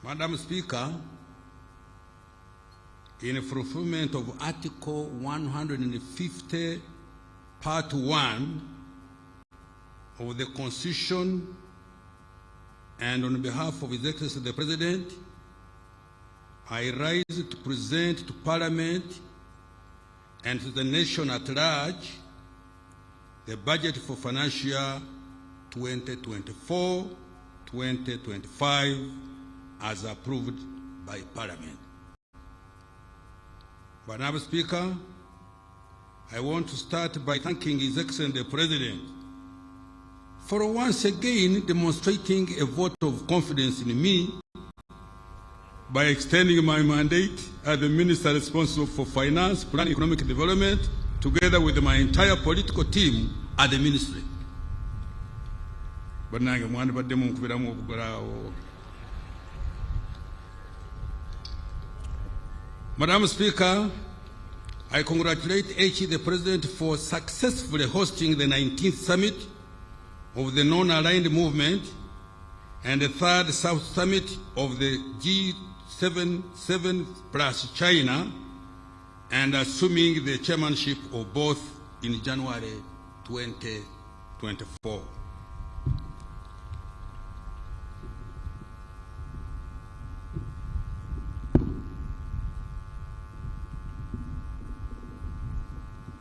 Madam Speaker, in fulfillment of Article 150, Part 1 of the Constitution, and on behalf of His Excellency the President, I rise to present to Parliament and to the nation at large the budget for financial year 2024-2025 as approved by Parliament. Madam Speaker, I want to start by thanking His Excellency the President for once again demonstrating a vote of confidence in me by extending my mandate as the Minister responsible for Finance, Plan, and Economic Development, together with my entire political team at the Ministry. Madam Speaker, I congratulate the President for successfully hosting the 19th Summit of the Non-Aligned Movement and the 3rd South Summit of the G7 plus China, and assuming the chairmanship of both in January 2024.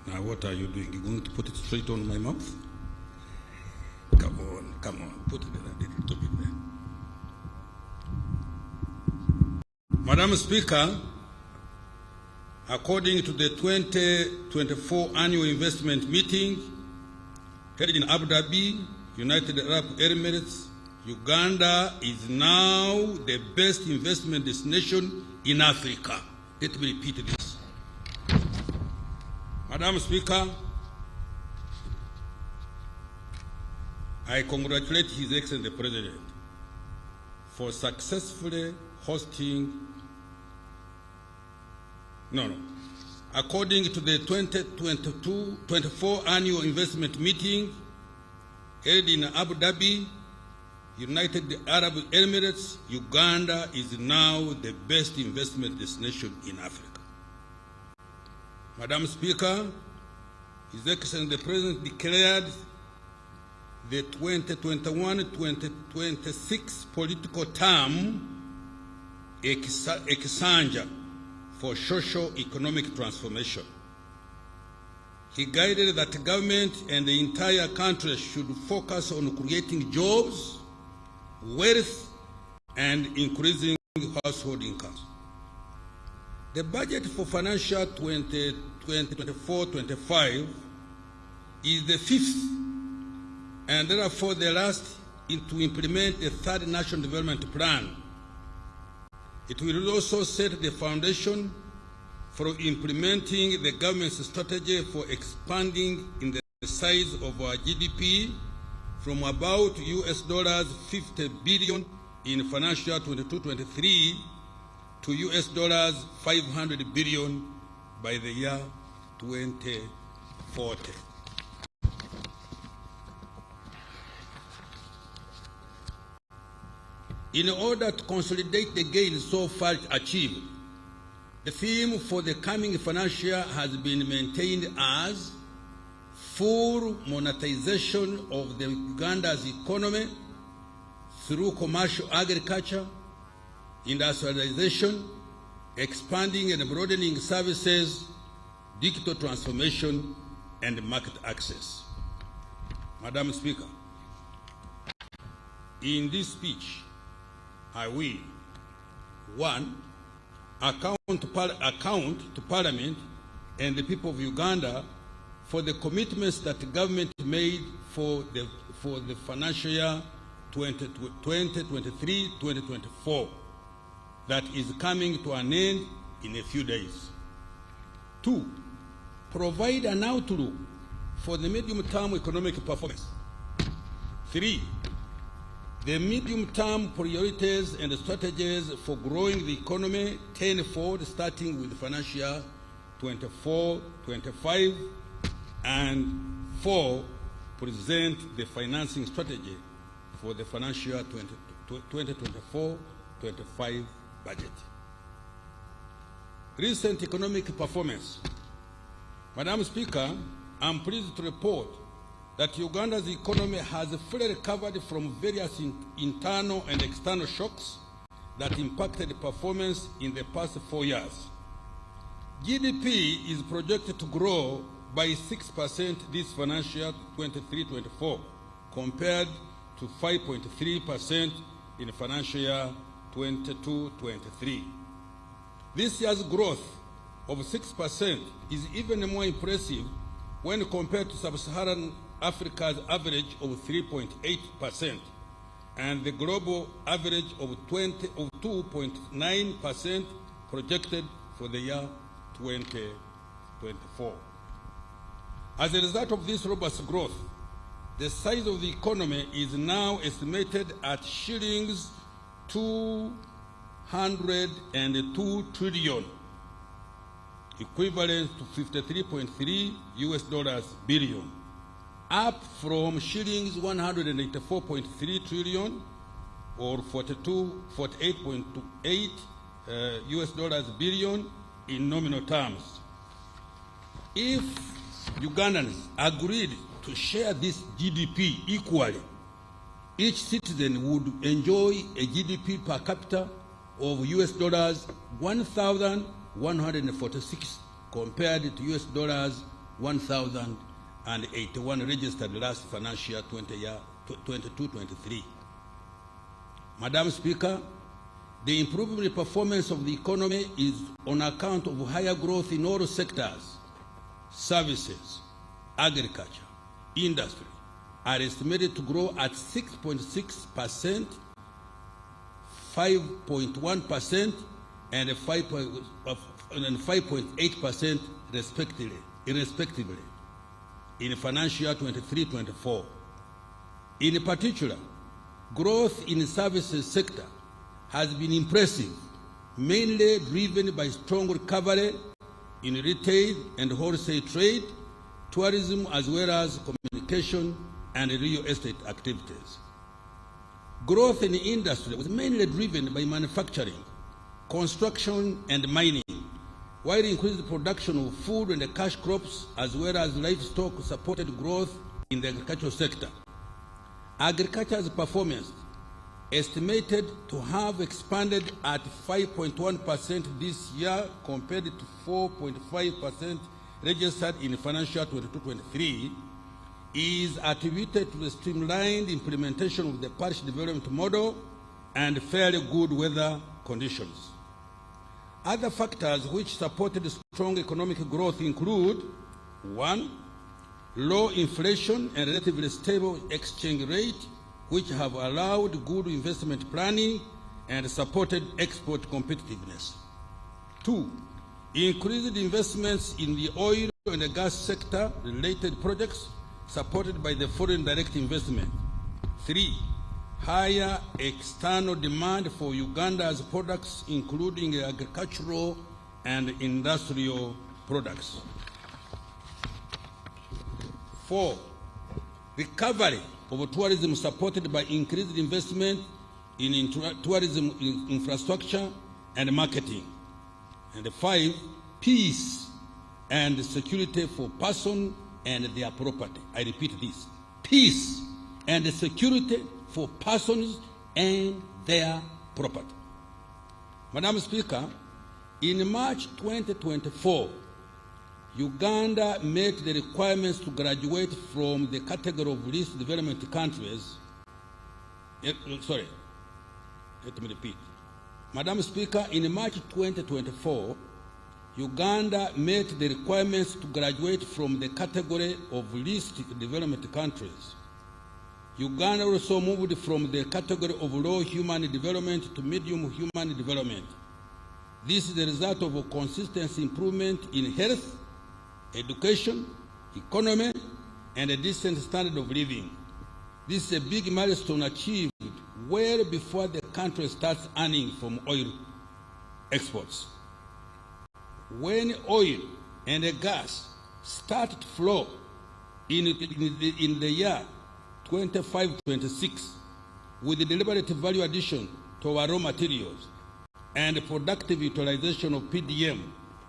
Now what are you doing? You're going to put it straight on my mouth? Come on, put it there, a little bit there. Madam Speaker, according to the 2024 Annual Investment Meeting held in Abu Dhabi, United Arab Emirates, Uganda is now the best investment destination in Africa. Let me repeat this. Madam Speaker, I congratulate His Excellency the President for successfully hosting. According to the 2022-24 Annual Investment Meeting held in Abu Dhabi, United Arab Emirates, Uganda is now the best investment destination in Africa. Madam Speaker, His Excellency the President declared the 2021-2026 political term a Kasaija for socio-economic transformation. He guided that the government and the entire country should focus on creating jobs, wealth, and increasing household incomes. The budget for financial 2024-25 is the fifth and therefore the last to implement the 3rd National Development Plan. It will also set the foundation for implementing the government's strategy for expanding in the size of our GDP from about $50 billion in financial year 22-23 to $500 billion by the year 2040. In order to consolidate the gains so far achieved, the theme for the coming financial year has been maintained as full monetization of the Uganda's economy through commercial agriculture, industrialization, expanding and broadening services, digital transformation, and market access. Madam Speaker, in this speech, I will, 1, account to Parliament and the people of Uganda for the commitments that the government made for the financial year 2023-2024 that is coming to an end in a few days. 2, provide an outlook for the medium-term economic performance. 3, the medium-term priorities and strategies for growing the economy tenfold, starting with financial year 24-25, and 4, present the financing strategy for the financial year 25 budget. Recent economic performance. Madam Speaker, I'm pleased to report that Uganda's economy has fully recovered from various internal and external shocks that impacted performance in the past 4 years. GDP is projected to grow by 6% this financial year 23-24, compared to 5.3% in financial year 22-23. This year's growth of 6% is even more impressive when compared to Sub-Saharan Africa's average of 3.8% and the global average of 2.9% projected for the year 2024. As a result of this robust growth, the size of the economy is now estimated at shillings 202 trillion, equivalent to $53.3 billion, up from shillings 184.3 trillion or $48.8 billion in nominal terms. If Ugandans agreed to share this GDP equally, each citizen would enjoy a GDP per capita of $1,146 compared to $1,081 registered last financial year 22-23. Madam Speaker, the improvement performance of the economy is on account of higher growth in all sectors. Services, agriculture, industry are estimated to grow at 6.6%, 5.1%, and 5.8% respectively in financial year 23-24. In particular, growth in the services sector has been impressive, mainly driven by strong recovery in retail and wholesale trade, tourism, as well as communication and real estate activities. Growth in the industry was mainly driven by manufacturing, construction, and mining, while increased production of food and cash crops as well as livestock supported growth in the agricultural sector. Agriculture's performance estimated to have expanded at 5.1% this year compared to 4.5% registered in financial year 22-23, is attributed to the streamlined implementation of the parish development model and fairly good weather conditions. Other factors which supported strong economic growth include: 1, low inflation and relatively stable exchange rate, which have allowed good investment planning and supported export competitiveness. 2, increased investments in the oil and the gas sector related projects supported by the foreign direct investment. 3, higher external demand for Uganda's products, including agricultural and industrial products. 4, recovery of tourism supported by increased investment in tourism infrastructure and marketing. And 5, peace and security for persons and their property. I repeat this: peace and security for persons and their property. Madam Speaker, in March 2024, Uganda met the requirements to graduate from the category of least developed countries. Sorry, let me repeat. Madam Speaker, in March 2024, Uganda met the requirements to graduate from the category of least developed countries. Uganda also moved from the category of low human development to medium human development. This is the result of a consistent improvement in health, education, economy, and a decent standard of living. This is a big milestone achieved well before the country starts earning from oil exports. When oil and gas start to flow in the year 25-26, with the deliberate value addition to to our raw materials and productive utilization of PDM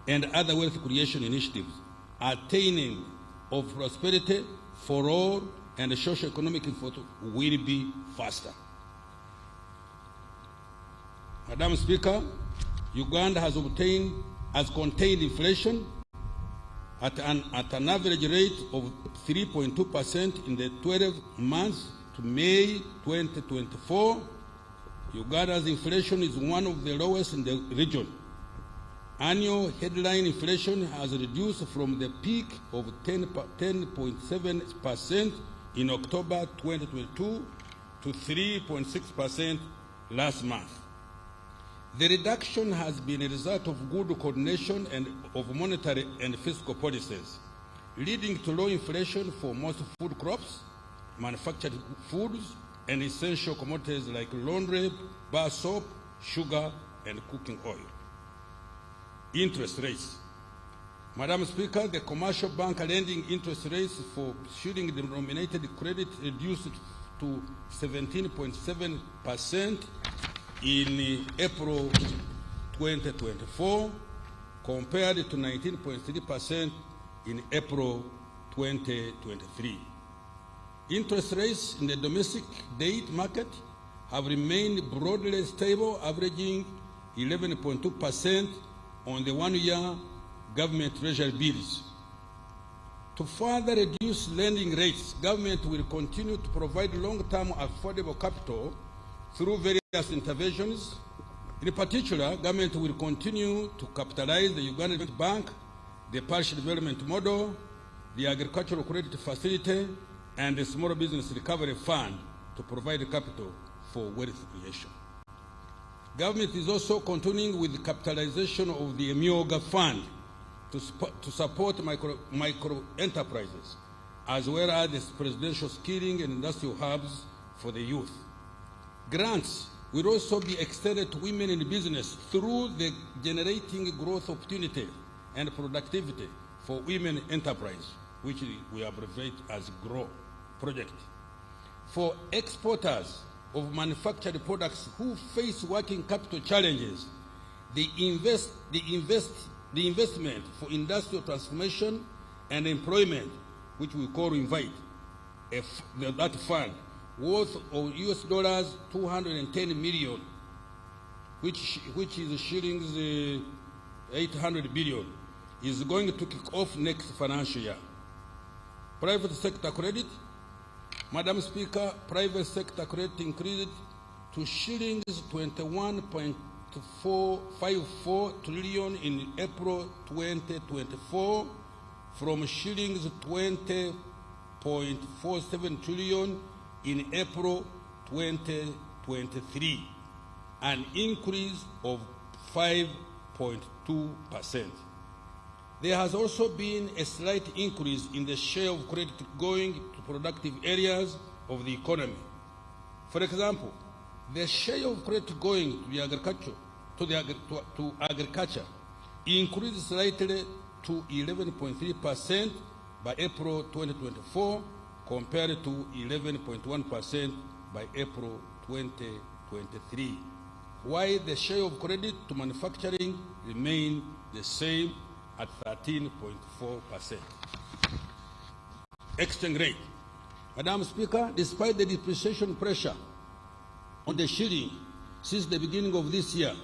and other wealth creation initiatives, attaining of prosperity for all and socio-economic will be faster. Madam Speaker, Uganda has contained inflation at an average rate of 3.2% in the 12 months to May 2024. Uganda's inflation is one of the lowest in the region. Annual headline inflation has reduced from the peak of 10.7% in October 2022 to 3.6% last month. The reduction has been a result of good coordination and of monetary and fiscal policies, leading to low inflation for most food crops, manufactured foods, and essential commodities like laundry, bar soap, sugar, and cooking oil. Interest rates. Madam Speaker, the commercial bank lending interest rates for shilling-denominated credit reduced to 17.7% in April 2024, compared to 19.3% in April 2023. Interest rates in the domestic debt market have remained broadly stable, averaging 11.2% on the one-year government treasury bills. To further reduce lending rates, government will continue to provide long-term affordable capital through various interventions. In particular, government will continue to capitalize the Uganda Bank, the Parish Development Model, the Agricultural Credit Facility, and the Small Business Recovery Fund to provide capital for wealth creation. Government is also continuing with the capitalization of the Emyoga Fund to support micro enterprises, as well as the presidential skilling and industrial hubs for the youth. Grants will also be extended to women in business through the Generating Growth Opportunity and Productivity for Women Enterprise, which we abbreviate as GROW project. For exporters of manufactured products who face working capital challenges, the investment for industrial transformation and employment, which we call INVITE, that fund, worth of $210 million, which is shillings 800 billion, is going to kick off next financial year. Private sector credit. Madam Speaker, private sector credit increased to shillings 21.54 trillion in April 2024 from shillings 20.47 trillion in April 2023, an increase of 5.2%. There has also been a slight increase in the share of credit going to productive areas of the economy. For example, the share of credit going to agriculture increased slightly to 11.3% by April 2024, compared to 11.1% by April 2023, while the share of credit to manufacturing remained the same at 13.4%. Exchange rate. Madam Speaker, despite the depreciation pressure on the shilling since the beginning of this year,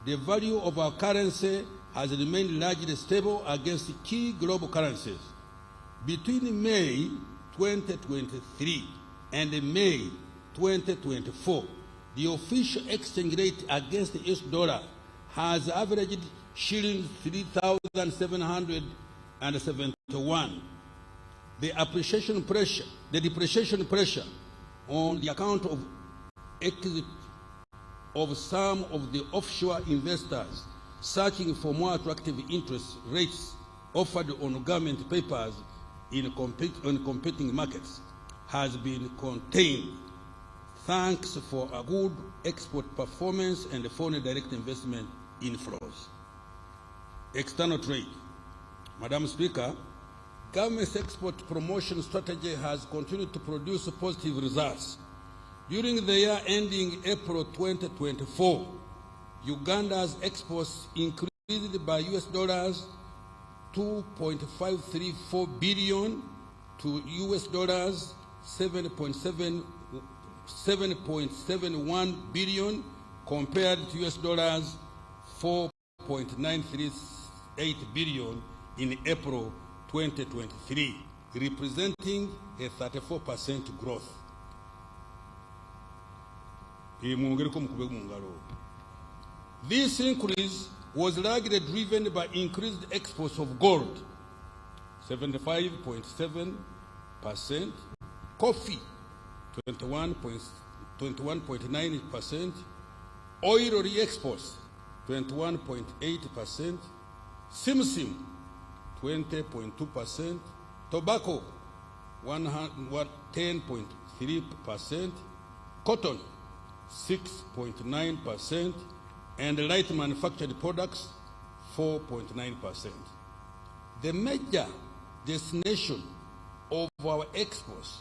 the value of our currency has remained largely stable against key global currencies. Between May 2023 and May 2024, the official exchange rate against the US dollar has averaged shillings 3,771. The depreciation pressure on the account of exit of some of the offshore investors searching for more attractive interest rates offered on government papers in competing markets has been contained, thanks for a good export performance and foreign direct investment inflows. External trade. Madam Speaker, government's export promotion strategy has continued to produce positive results. During the year ending April 2024, Uganda's exports increased by US dollars 2.534 billion to US dollars 7.71 billion compared to US dollars 4.938 billion in April 2023, representing a 34% growth. This increase was largely driven by increased exports of gold, 75.7%, coffee, 21.9%, oil re-exports, 21.8%, simsim, 20.2%, tobacco, 10.3%, cotton, 6.9%, and light manufactured products, 4.9%. The major destination of our exports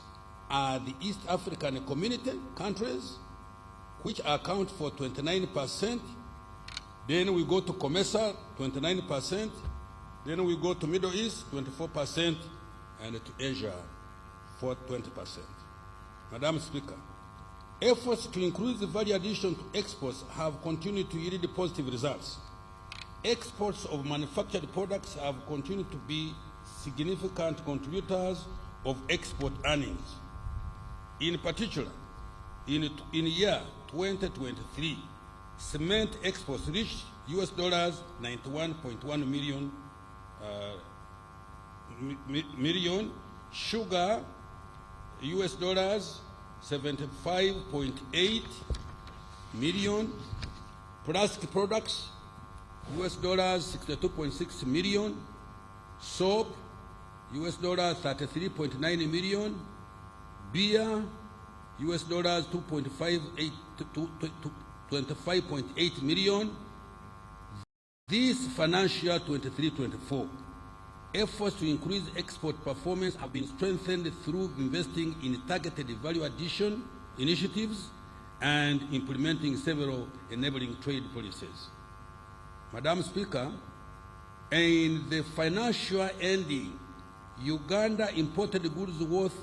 are the East African Community countries, which account for 29%. Then we go to COMESA, 29%. Then we go to Middle East, 24%, and to Asia, for 20%. Madam Speaker, efforts to increase the value addition to exports have continued to yield positive results. Exports of manufactured products have continued to be significant contributors of export earnings. In particular, in year 2023, cement exports reached US dollars 91.1 million, sugar US dollars 75.8 million, plastic products US dollars 62.6 million, soap US dollars 33.9 million, beer US dollars 25.8 million. This financial year 23-24, efforts to increase export performance have been strengthened through investing in targeted value addition initiatives and implementing several enabling trade policies. Madam Speaker, in the financial year ending, Uganda imported goods worth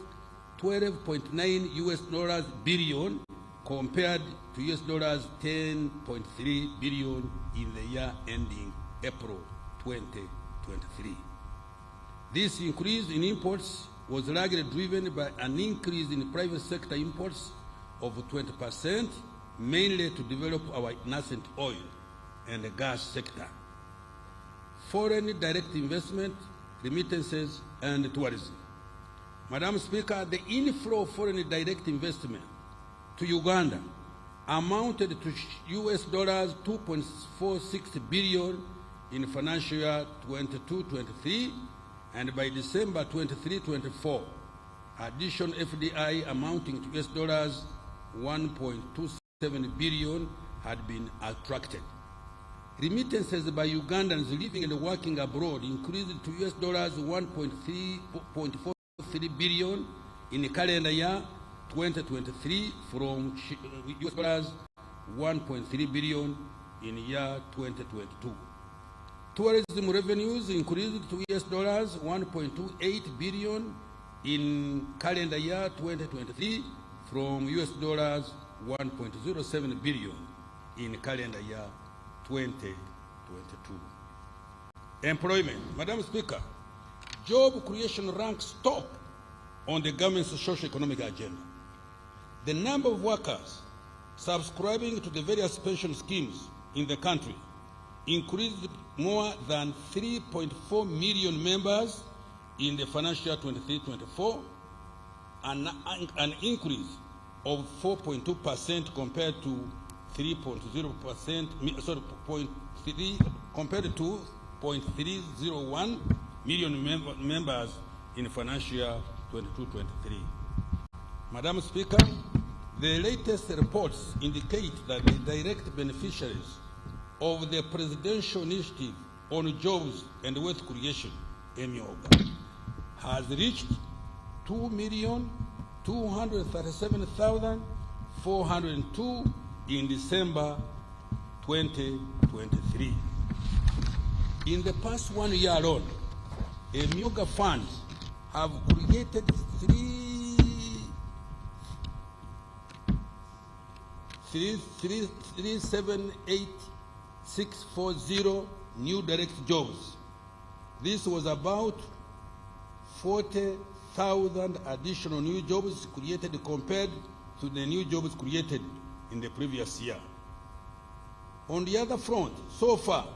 12.9 US dollars billion compared to US dollars 10.3 billion in the year ending April 2023. This increase in imports was largely driven by an increase in private sector imports of 20%, mainly to develop our nascent oil and the gas sector, foreign direct investment, remittances, and tourism. Madam Speaker, the inflow of foreign direct investment to Uganda amounted to US dollars 2.46 billion in financial year 22-23, and by December 23-24, additional FDI amounting to US dollars 1.27 billion had been attracted. Remittances by Ugandans living and working abroad increased to US dollars 1.43 billion in the calendar year 2023 from US dollars 1.3 billion in year 2022. Tourism revenues increased to US dollars 1.28 billion in calendar year 2023 from US dollars 1.07 billion in calendar year 2022. Employment. Madam Speaker, job creation ranks top on the government's socio-economic agenda. The number of workers subscribing to the various pension schemes in the country increased more than 3.4 million members in the financial year 23-24, an increase of 4.2% compared to 3.0%, sorry, 0.3 compared to 0.301 million members in financial year 22-23. Madam Speaker, the latest reports indicate that the direct beneficiaries of the Presidential Initiative on Jobs and Wealth Creation, EMIOGA, has reached 2,237,4 402 in December 2023. In the past 1 year alone, Emyoga funds have created 378,640 new direct jobs. This was about 40,000 additional new jobs created compared to the new jobs created in the previous year. On the other front, so far,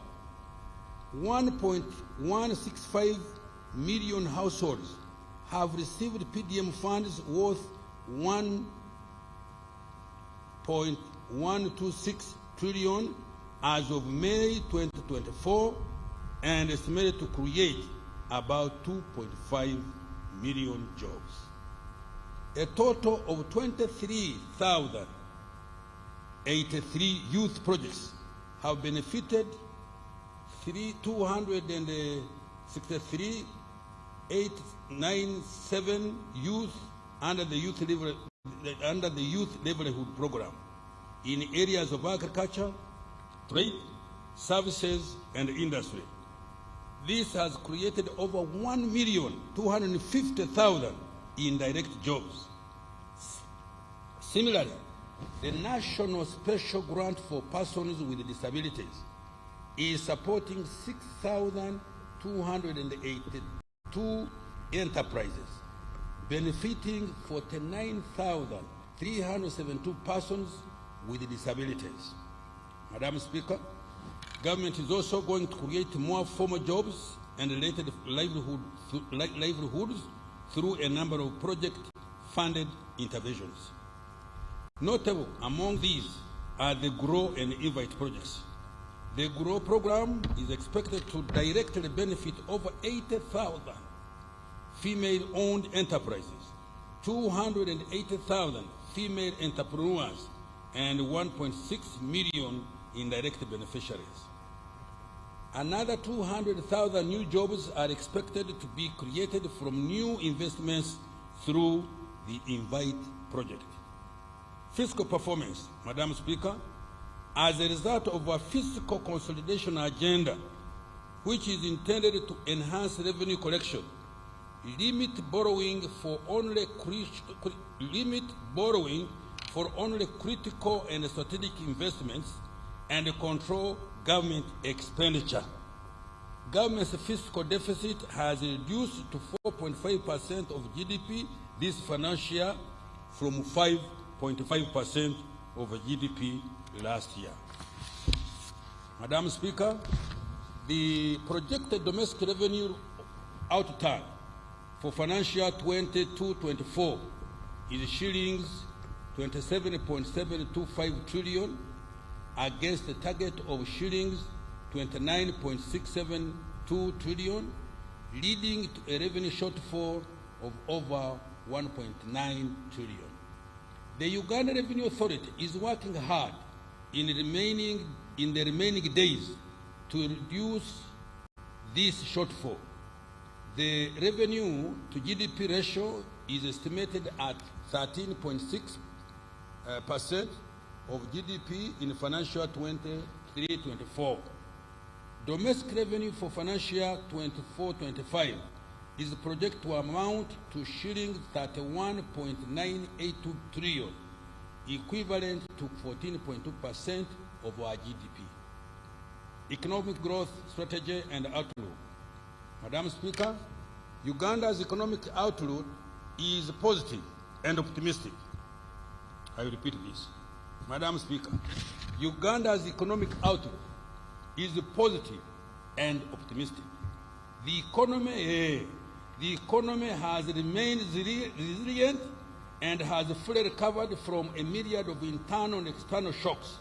1.165 million households have received PDM funds worth 1.126 trillion as of May 2024, and estimated to create about 2.5 million jobs. A total of 23,083 youth projects have benefited 263,897 youth under the youth livelihood program in areas of agriculture, trade, services, and industry. This has created over 1,250,000 indirect jobs. Similarly, the National Special Grant for Persons with Disabilities is supporting 6,282 enterprises, benefiting 49,372 persons with disabilities. Madam Speaker, government is also going to create more formal jobs and related livelihoods through a number of project-funded interventions. Notable among these are the GROW and INVITE projects. The GROW program is expected to directly benefit over 80,000 female-owned enterprises, 280,000 female entrepreneurs, and 1.6 million indirect beneficiaries. Another 200,000 new jobs are expected to be created from new investments through the INVITE project. Fiscal performance, Madam Speaker, as a result of a fiscal consolidation agenda, which is intended to enhance revenue collection, limit borrowing for only critical and strategic investments, and control government expenditure. Government's fiscal deficit has reduced to 4.5% of GDP this financial year from 5.5% of GDP last year. Madam Speaker, the projected domestic revenue outturn for financial year 22-24 is shillings 27.725 trillion against the target of shillings 29.672 trillion, leading to a revenue shortfall of over 1.9 trillion. The Uganda Revenue Authority is working hard in the remaining days to reduce this shortfall. The revenue to GDP ratio is estimated at 13.6% of GDP in financial year 23-24. Domestic revenue for financial year 24-25 is projected to amount to shillings 31.982 trillion, equivalent to 14.2% of our GDP. Economic growth strategy and outlook. Madam Speaker, Uganda's economic outlook is positive and optimistic. I will repeat this. Madam Speaker, Uganda's economic outlook is positive and optimistic. The economy has remained resilient and has fully recovered from a myriad of internal and external shocks.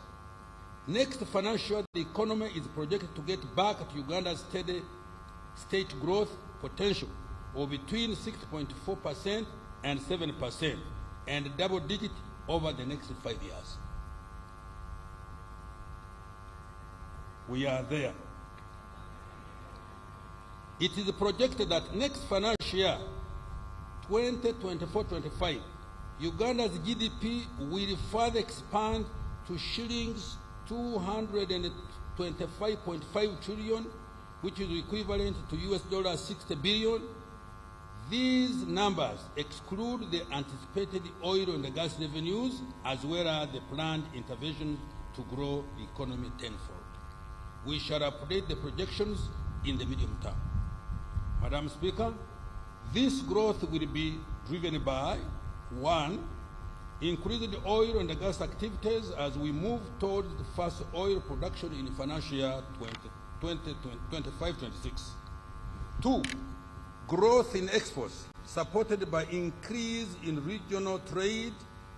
Next financial year, the economy is projected to get back to Uganda's steady state growth potential of between 6.4% and 7%, and double-digit over the next 5 years. We are there. It is projected that next financial year, 2024-25, Uganda's GDP will further expand to shillings 225.5 trillion, which is equivalent to US$ 60 billion. These numbers exclude the anticipated oil and gas revenues, as well as the planned interventions to grow the economy tenfold. We shall update the projections in the medium term. Madam Speaker, this growth will be driven by, 1, increased oil and gas activities as we move towards the first oil production in financial year 2025-26. 2, growth in exports supported by increase in regional trade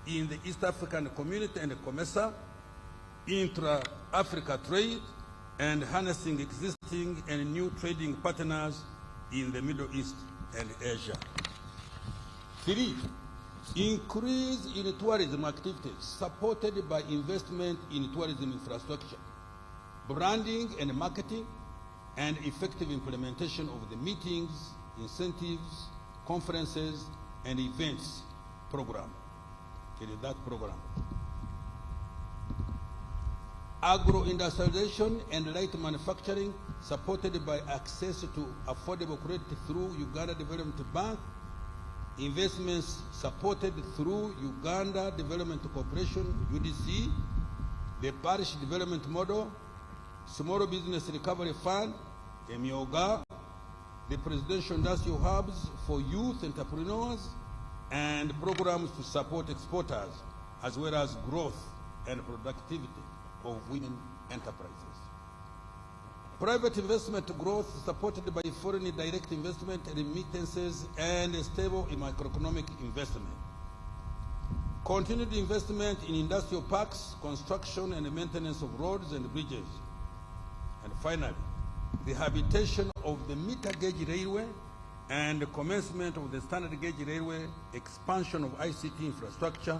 in the East African Community and COMESA, intra-Africa trade, and harnessing existing and new trading partners in the Middle East and Asia. 3, increase in tourism activities supported by investment in tourism infrastructure, branding and marketing, and effective implementation of the meetings, incentives, conferences, and events program. It is that program. Agro-industrialization and light manufacturing supported by access to affordable credit through Uganda Development Bank, investments supported through Uganda Development Corporation, UDC, the Parish Development Model, Small Business Recovery Fund, EMIOGA, the Presidential Industrial Hubs for Youth Entrepreneurs, and programs to support exporters, as well as growth and productivity of women enterprises. Private investment growth supported by foreign direct investment, remittances, and stable macroeconomic investment. Continued investment in industrial parks, construction and maintenance of roads and bridges. And finally, rehabilitation of the meter gauge railway and the commencement of the standard gauge railway, expansion of ICT infrastructure,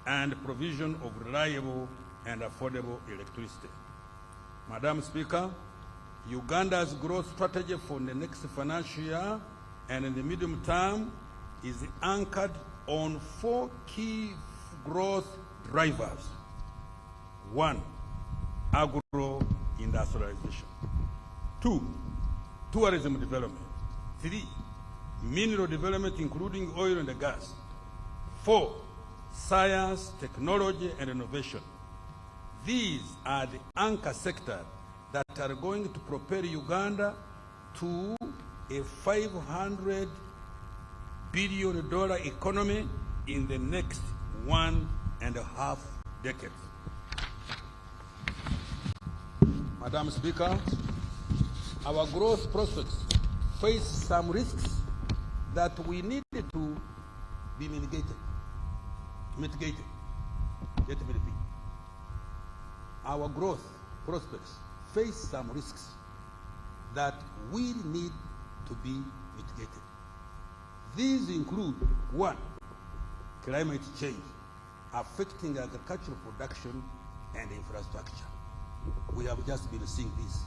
and provision of reliable and affordable electricity. Madam Speaker, Uganda's growth strategy for the next financial year and in the medium term is anchored on 4 key growth drivers. 1, agro-industrialization. 2, tourism development. 3, mineral development including oil and gas. 4, science, technology, and innovation. These are the anchor sectors that are going to propel Uganda to a $500 billion economy in the next 1.5 decades. Madam Speaker, our growth prospects face some risks that we need to be mitigated. Let me repeat. Our growth prospects face some risks that we need to be mitigated. These include, 1, climate change affecting agricultural production and infrastructure. We have just been seeing this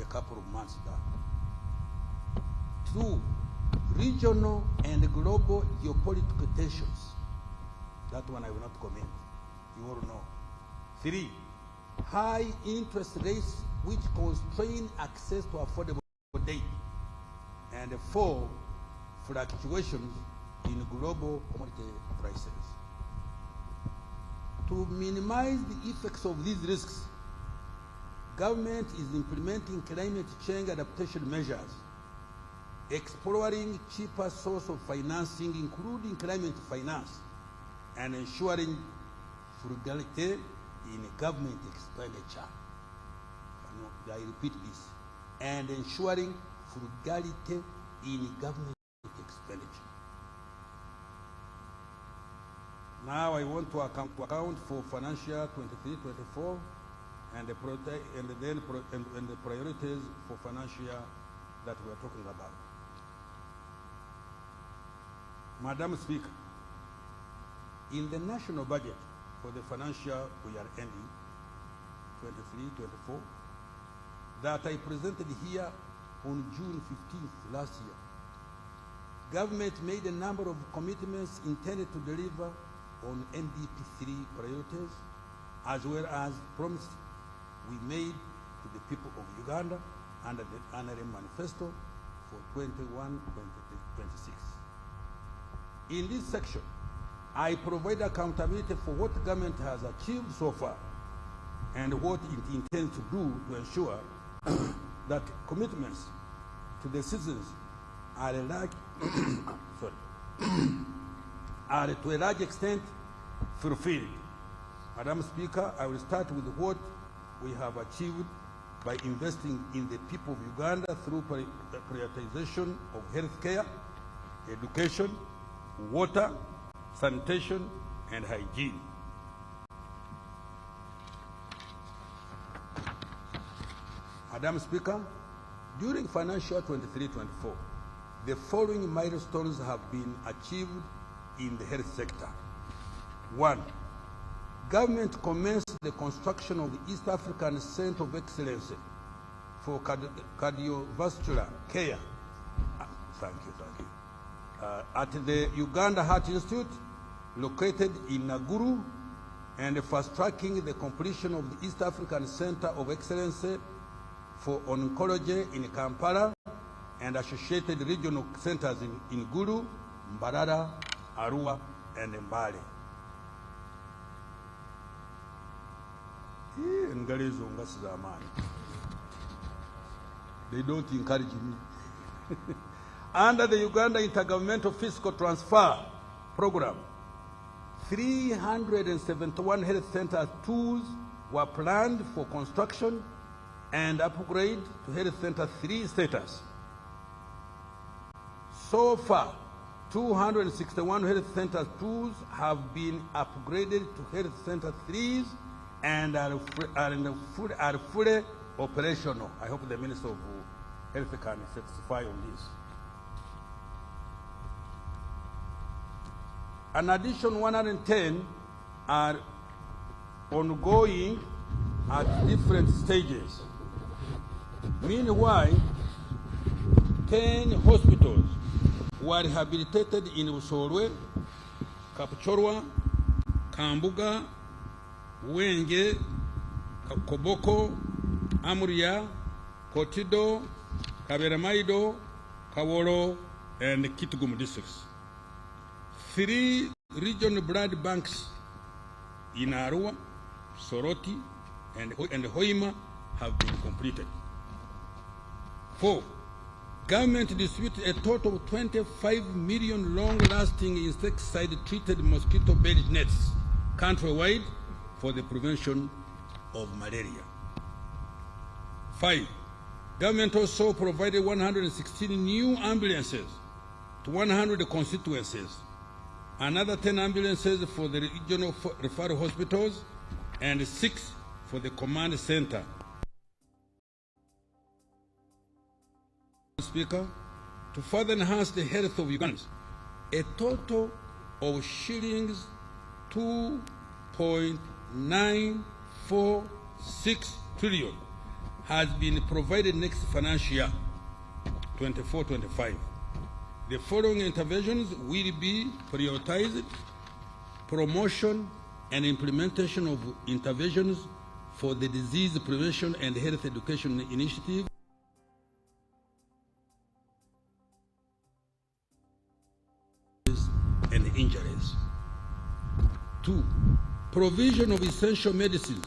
a couple of months back. 2, regional and global geopolitical tensions. That one I will not comment. You all know. 3, high interest rates which constrain access to affordable debt. And 4, fluctuations in global commodity prices. To minimize the effects of these risks, government is implementing climate change adaptation measures, exploring cheaper sources of financing, including climate finance, and ensuring frugality in government expenditure. I repeat this, and ensuring frugality in government expenditure. Now I want to account for financial 23-24 and the priorities for financial year that we are talking about. Madam Speaker, in the national budget for the financial we are ending, 23-24, that I presented here on June 15th last year, government made a number of commitments intended to deliver on NDP3 priorities, as well as promises we made to the people of Uganda under the NRM manifesto for 21-26. In this section, I provide accountability for what government has achieved so far and what it intends to do to ensure that commitments to the citizens are to a large extent fulfilled. Madam Speaker, I will start with what we have achieved by investing in the people of Uganda through prioritization of health care, education, water, sanitation, and hygiene. Madam Speaker, during financial 23-24, the following milestones have been achieved in the health sector. 1. Government commenced the construction of the East African Center of Excellence for cardiovascular care. Thank you. At the Uganda Heart Institute, located in Naguru, and fast-tracking the completion of the East African Center of Excellence for Oncology in Kampala and associated regional centers in Gulu, Mbarara, Arua, and Mbale. They don't encourage me. Under the Uganda Intergovernmental Fiscal Transfer Program, 371 health center tools were planned for construction and upgrade to Health Center 3 status. So far, 261 Health Center tools have been upgraded to Health Center 3s and are fully operational. I hope the Minister of Health can testify on this. An additional 110 are ongoing at different stages. Meanwhile, 10 hospitals were rehabilitated in Usolwe, Kapchorwa, Kambuga, Wenge, Koboko, Amuria, Kotido, Kaberamaido, Kaworo, and Kitgum districts. 3 regional blood banks in Arua, Soroti, and Hoima have been completed. 4. Government distributed a total of 25 million long-lasting insecticide-treated mosquito-based nets countrywide for the prevention of malaria. 5. Government also provided 116 new ambulances to 100 constituencies, another 10 ambulances for the regional referral hospitals, and 6 for the command center. Speaker, to further enhance the health of Ugandans, a total of shillings 2.946 trillion has been provided next financial year, 24-25. The following interventions will be prioritized: promotion and implementation of interventions for the disease prevention and health education initiative, and injuries. 2. Provision of essential medicines,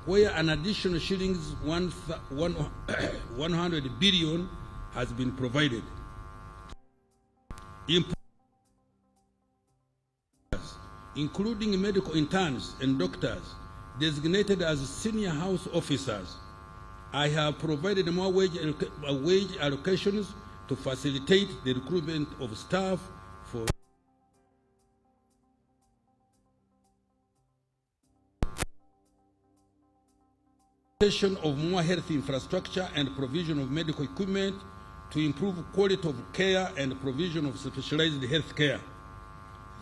where an additional shillings 100 billion has been provided. Including medical interns and doctors designated as senior house officers, I have provided more wage allocations to facilitate the recruitment of staff for of more health infrastructure and provision of medical equipment to improve quality of care and provision of specialized health care.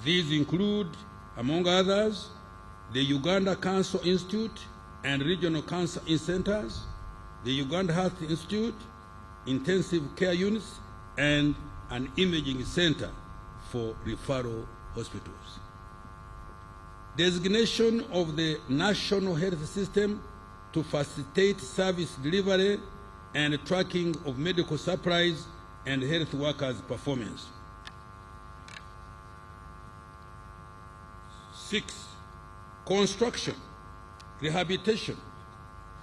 These include, among others, the Uganda Cancer Institute and regional cancer centers, the Uganda Health Institute, intensive care units, and an imaging center for referral hospitals. Designation of the national health system to facilitate service delivery and tracking of medical supplies and health workers' performance. 6, construction, rehabilitation,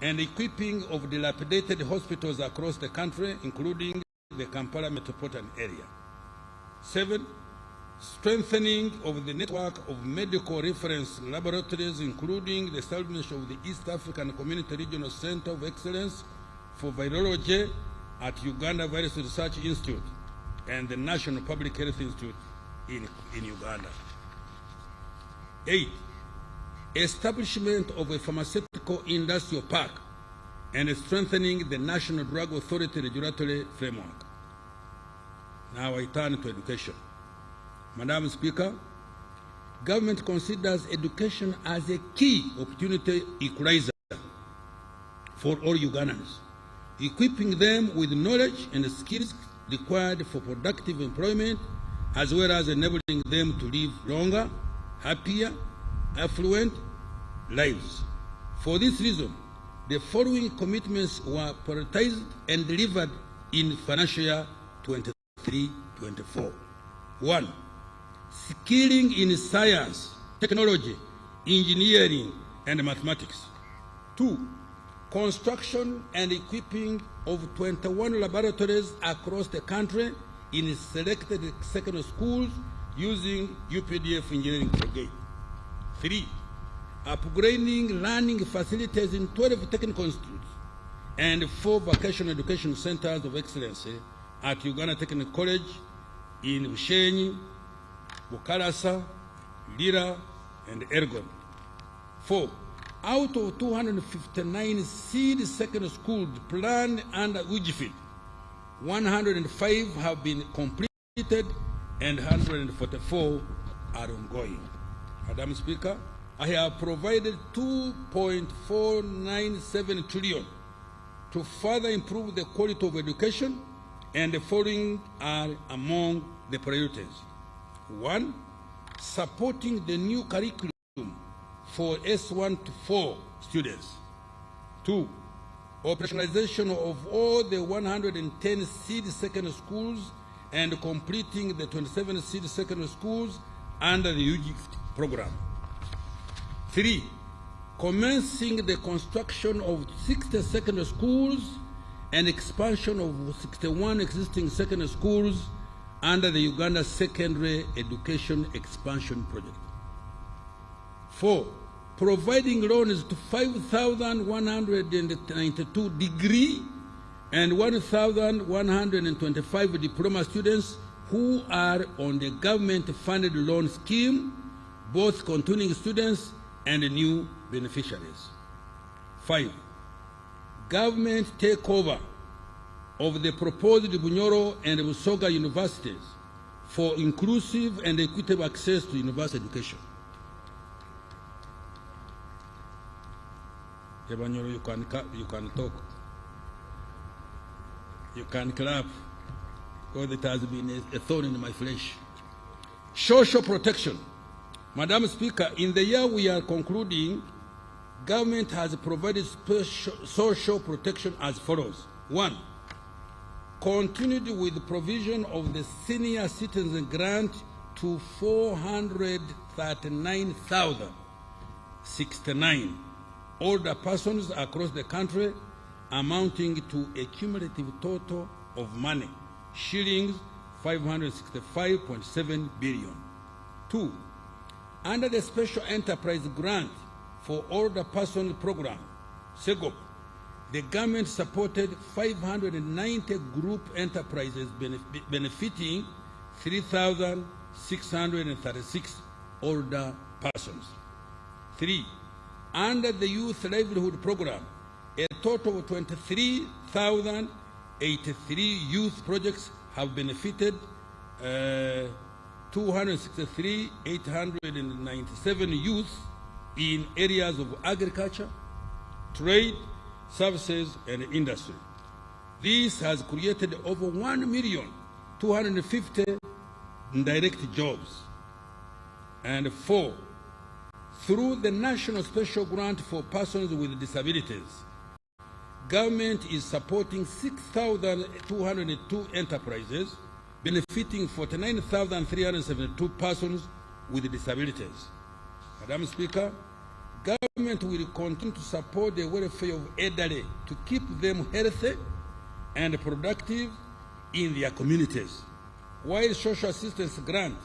and equipping of dilapidated hospitals across the country, including the Kampala metropolitan area. 7, strengthening of the network of medical reference laboratories, including the establishment of the East African Community Regional Center of Excellence for Virology at Uganda Virus Research Institute and the National Public Health Institute in Uganda. 8, establishment of a pharmaceutical industrial park and strengthening the National Drug Authority regulatory framework. Now I turn to education. Madam Speaker, government considers education as a key opportunity equalizer for all Ugandans, equipping them with knowledge and skills required for productive employment, as well as enabling them to live longer, happier, affluent lives. For this reason, the following commitments were prioritized and delivered in financial year 23-24. 1, skilling in science, technology, engineering, and mathematics. 2, construction and equipping of 21 laboratories across the country in selected secondary schools using UPDF engineering brigade. 3, upgrading learning facilities in 12 technical institutes and 4 vocational education centers of excellence at Uganda Technical College in Bushenyi, Bukalasa, Lira, and Ergon. 4, out of 259 seed secondary schools planned under UGFID, 105 have been completed and 144 are ongoing. Madam Speaker, I have provided 2.497 trillion to further improve the quality of education, and the following are among the priorities. 1, supporting the new curriculum for S1 to 4 students. 2, operationalization of all the 110 seed secondary schools and completing the 27 seed secondary schools under the UGIFT program. 3, commencing the construction of 60 secondary schools and expansion of 61 existing secondary schools under the Uganda Secondary Education Expansion Project. 4, providing loans to 5,192 degree and 1,125 diploma students who are on the government-funded loan scheme, both continuing students and new beneficiaries. 5, government takeover of the proposed Bunyoro and Busoga universities for inclusive and equitable access to university education. Bunyoro, you can talk. You can clap, because it has been a thorn in my flesh. Social protection. Madam Speaker, in the year we are concluding, government has provided social protection as follows. 1, continued with the provision of the senior citizen grant to 439,069 older persons across the country, amounting to a cumulative total of money, shillings 565.7 billion. 2, under the Special Enterprise Grant for Older Person Program, SEGOP, the government supported 590 group enterprises benefiting 3,636 older persons. 3, under the Youth Livelihood Program, a total of 23,083 youth projects have benefited 263,897 youth in areas of agriculture, trade, services, and industry. This has created over 1 million 250 direct jobs. And 4, through the National Special Grant for Persons with Disabilities, government is supporting 6,202 enterprises, benefiting 49,372 persons with disabilities. Madam Speaker, government will continue to support the welfare of elderly to keep them healthy and productive in their communities, while social assistance grant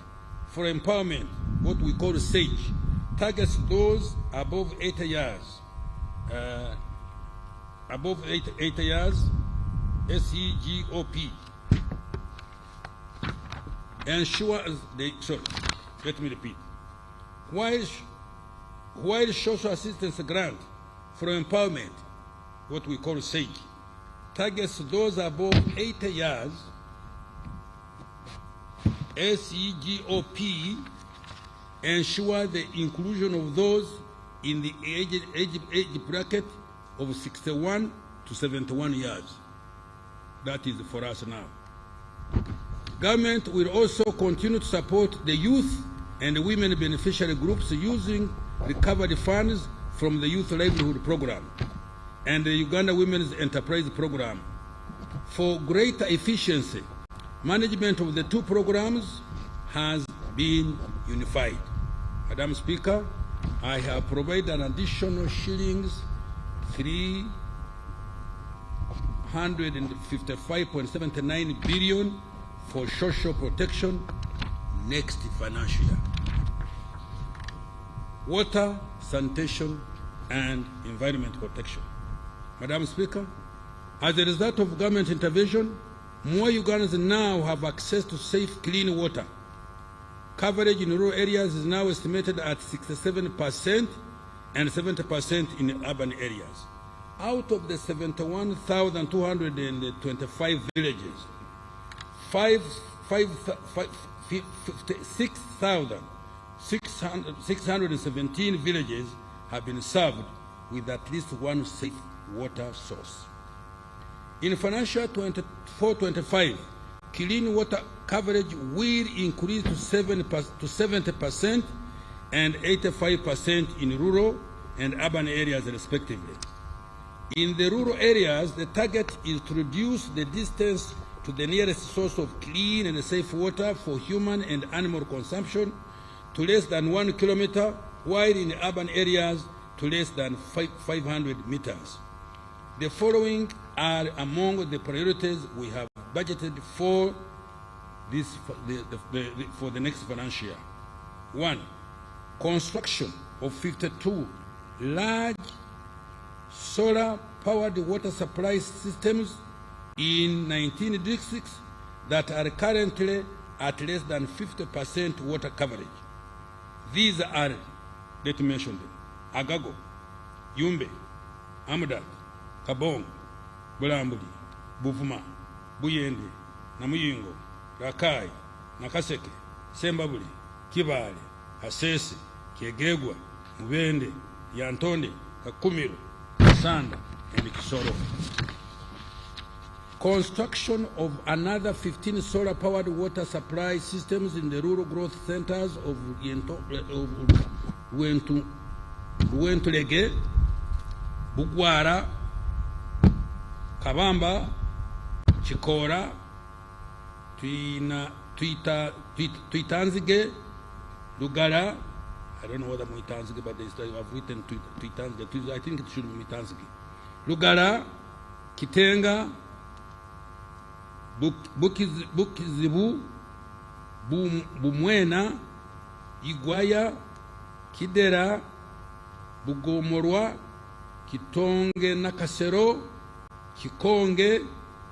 for empowerment, what we call SAGE, targets those above 80 years. Above 80 years, SEGOP, ensures they, sorry, let me repeat. While social assistance grant for empowerment, what we call SAGE, targets those above 80 years, SEGOP ensure the inclusion of those in the age bracket of 61 to 71 years. That is for us now. Government will also continue to support the youth and women beneficiary groups using recovery funds from the Youth Livelihood Program and the Uganda Women's Enterprise Program. For greater efficiency, management of the two programs has been unified. Madam Speaker, I have provided an additional shillings 355.79 billion for social protection next financial year. Water, sanitation, and environment protection. Madam Speaker, as a result of government intervention, more Ugandans now have access to safe, clean water. Coverage in rural areas is now estimated at 67% and 70% in urban areas. Out of the 71,225 villages, 6,617 villages have been served with at least one safe water source. In financial 24-25, clean water coverage will increase to 70% and 85% in rural and urban areas respectively. In the rural areas, the target is to reduce the distance to the nearest source of clean and safe water for human and animal consumption to less than 1 kilometer, while in urban areas to less than 500 meters. The following are among the priorities we have budgeted for for the next financial year. 1. Construction of 52 large solar-powered water supply systems in 19 districts that are currently at less than 50% water coverage. These are, let me mention them: Agago, Yumbe, Amudat, Kabong, Bulambuli, Buvuma, Buyende, Namuyingo, Rakai, Nakaseke, Sembabuli, Kibale, Asese, Kiegegwa, Mubende, Yantonde, Kakumiro, Sanda, and Kisoro. Construction of another 15 solar-powered water supply systems in the rural growth centers of Rwentulege, Bugwara, Kabamba, Chikora, Tuitanzige, Lugara. I don't know whether Muitanzige, but I've written Tuitanzige. I think it should be Muitanzige. Lugara, Kitenga, Bukizibu, Bumwena, Igwaya, Kidera, Bugomorwa, Kitonge Nakasero, Kikonge,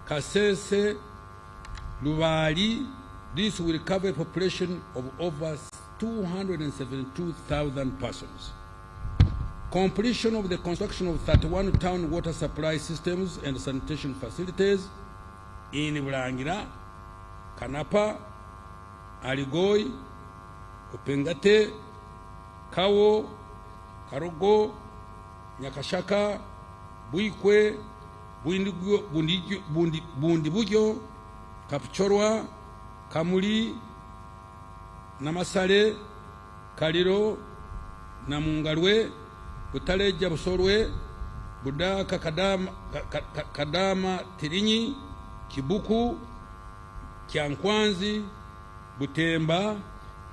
Kasese, Lubali. This will cover a population of over 272,000 persons. Completion of the construction of 31 town water supply systems and sanitation facilities in Bulangira, Kanapa, Aligoi, Upengate, Kawo, Karogo, Nyakashaka, Buikwe, Bundibujo, Kapchorwa, Kamuli, Namasale, Kaliro, Namungalwe, Butaleja Busolwe, Budaka Kadama Tirinyi, Kibuku, Kyankwanzi, Butemba,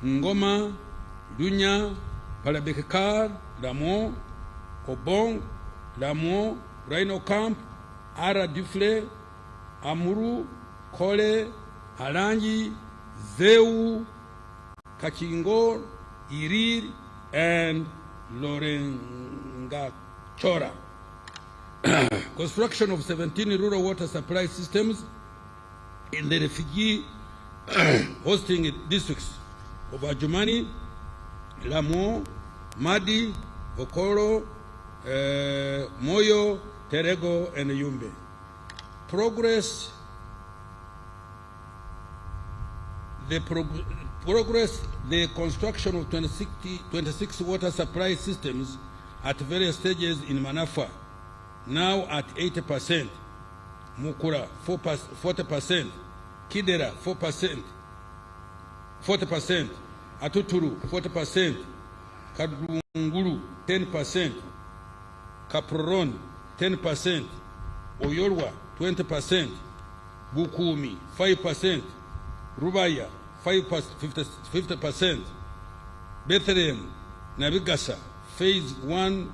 Ngoma, Dunya, Palabekekar, Lamo, Kobong, Lamo, Rhino Camp, Ara Dufle, Amuru, Kole, Alangi, Zeu, Kachingor, Irir, and Lorengachora. Construction of 17 rural water supply systems in the refugee hosting districts of Adjumani, Lamo, Madi, Okoro, Moyo, Terego, and Yumbe. Progress the construction of 26 water supply systems at various stages in Manafwa, now at 80%, Mukura 40%, Kidera 40%, Atuturu 40%, Kadunguru 10%, Kaproron 10%, Oyorwa 20%, Bukumi 5%, Rubaya 50%, Bethlehem, Nabigasa, phase 1,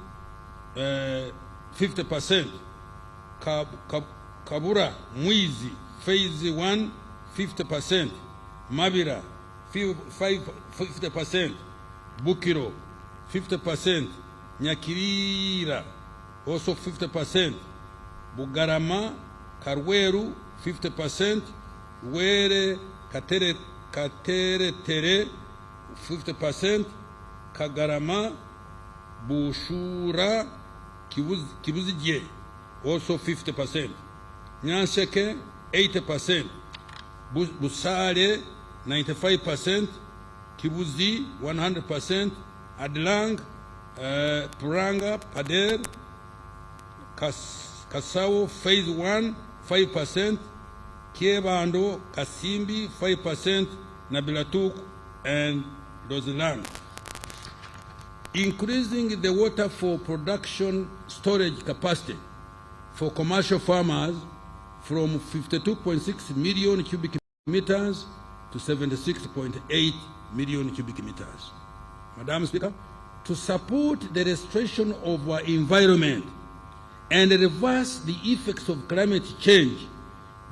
50%, Kabura, Mwizi, phase 1, 50%, Mabira, 50%, Bukiro, 50%, Nyakirira, also 50%, Bugarama, Karweru, 50%, Were, Katere Tere, 50%, Kagarama, Bushura, Kibuzije, also 50%, Nyanseke, 80%, Busare, 95%, Kibuzi, 100%, Adlang, Puranga, Pader, Kasao, phase 1, 5%, Kiebando, Kasimbi, 5%, Nabilatuk, and Dozilang. Increasing the water for production storage capacity for commercial farmers from 52.6 million cubic meters to 76.8 million cubic meters. Madam Speaker, to support the restoration of our environment and reverse the effects of climate change,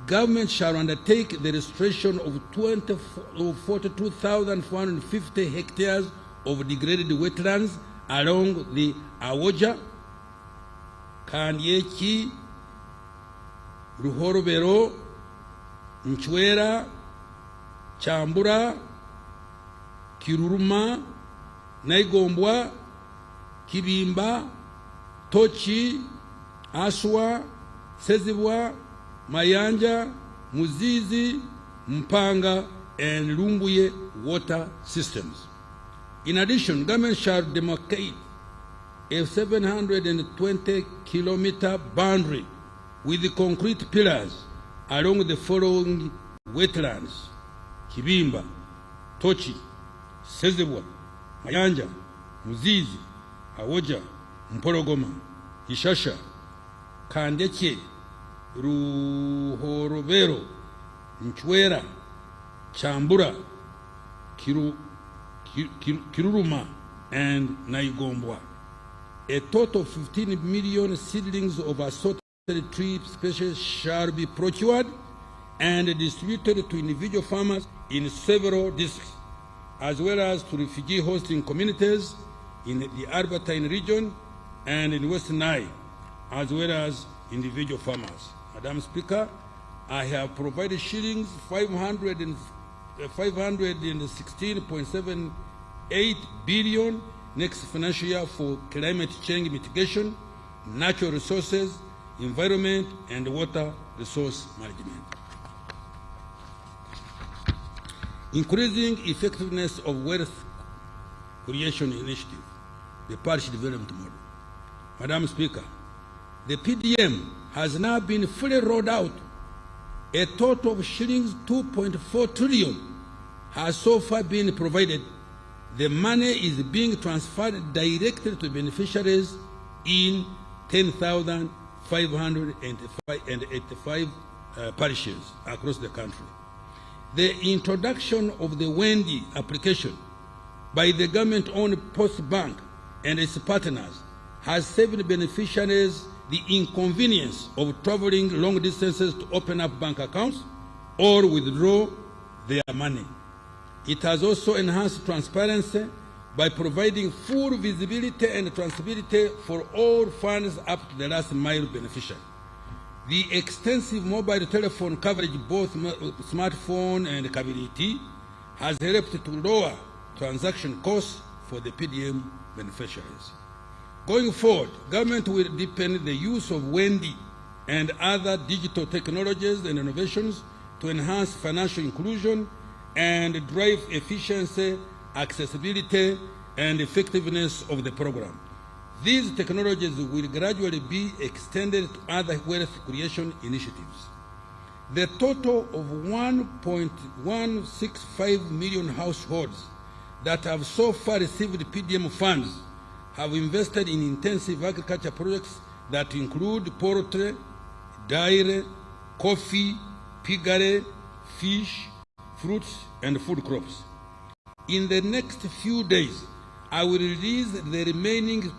government shall undertake the restoration of 42,450 hectares of degraded wetlands along the Awoja, Kanyeki, Ruhorobero, Nchwera, Chambura, Kiruruma, Naigombwa, Kibimba, Tochi, Aswa, Sezibwa, Mayanja, Muzizi, Mpanga, and Lumbuye water systems. In addition, government shall demarcate a 720-kilometer boundary with the concrete pillars along the following wetlands: Kibimba, Tochi, Sezibwa, Mayanja, Muzizi, Awoja, Mpologoma, Ishasha, Kandeke, Ruhorobero, Nchwera, Chambura, Kiruruma, and Naigombwa. A total of 15 million seedlings of assorted tree species shall be procured and distributed to individual farmers in several districts, as well as to refugee hosting communities in the Albertine region and in West Nile, as well as individual farmers. Madam Speaker, I have provided shillings 516.78 billion next financial year for climate change mitigation, natural resources, environment, and water resource management. Increasing effectiveness of wealth creation initiative, the parish development model. Madam Speaker, the PDM has now been fully rolled out A total of shillings 2.4 trillion has so far been provided. The money is being transferred directly to beneficiaries in 10,585 parishes across the country. The introduction of the Wendy application by the government-owned Post Bank and its partners has saved beneficiaries the inconvenience of traveling long distances to open up bank accounts or withdraw their money. It has also enhanced transparency by providing full visibility and traceability for all funds up to the last mile beneficiary. The extensive mobile telephone coverage, both smartphone and KBT, has helped to lower transaction costs for the PDM beneficiaries. Going forward, government will deepen the use of Wendy and other digital technologies and innovations to enhance financial inclusion and drive efficiency, accessibility, and effectiveness of the program. These technologies will gradually be extended to other wealth creation initiatives. The total of 1.165 million households that have so far received PDM funds have invested in intensive agriculture projects that include poultry, dairy, coffee, piggery, fish, fruits, and food crops. In the next few days, I will release the remaining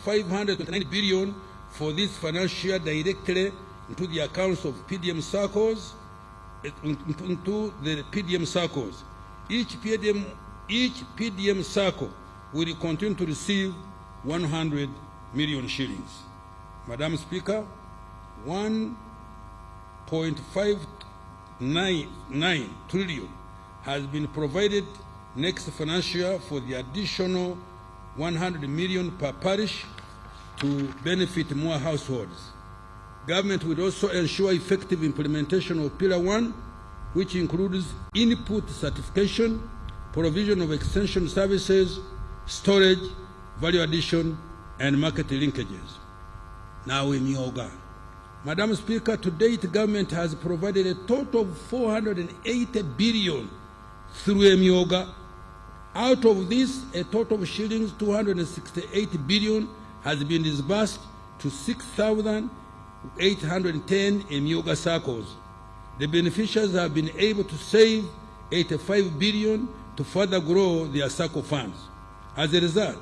529 billion for this financial year directly into the accounts of PDM circles, into the PDM circles. Each PDM circle will continue to receive 100 million shillings. Madam Speaker, 1.599 trillion has been provided next financial year for the additional 100 million per parish to benefit more households. Government will also ensure effective implementation of Pillar 1, which includes input certification, provision of extension services, storage, value addition, and market linkages. Now in Yoga. Madam Speaker, to date, government has provided a total of 480 billion through Yoga. Out of this, a total of shillings 268 billion has been disbursed to 6,810 Yoga circles. The beneficiaries have been able to save 85 billion to further grow their circle funds. As a result,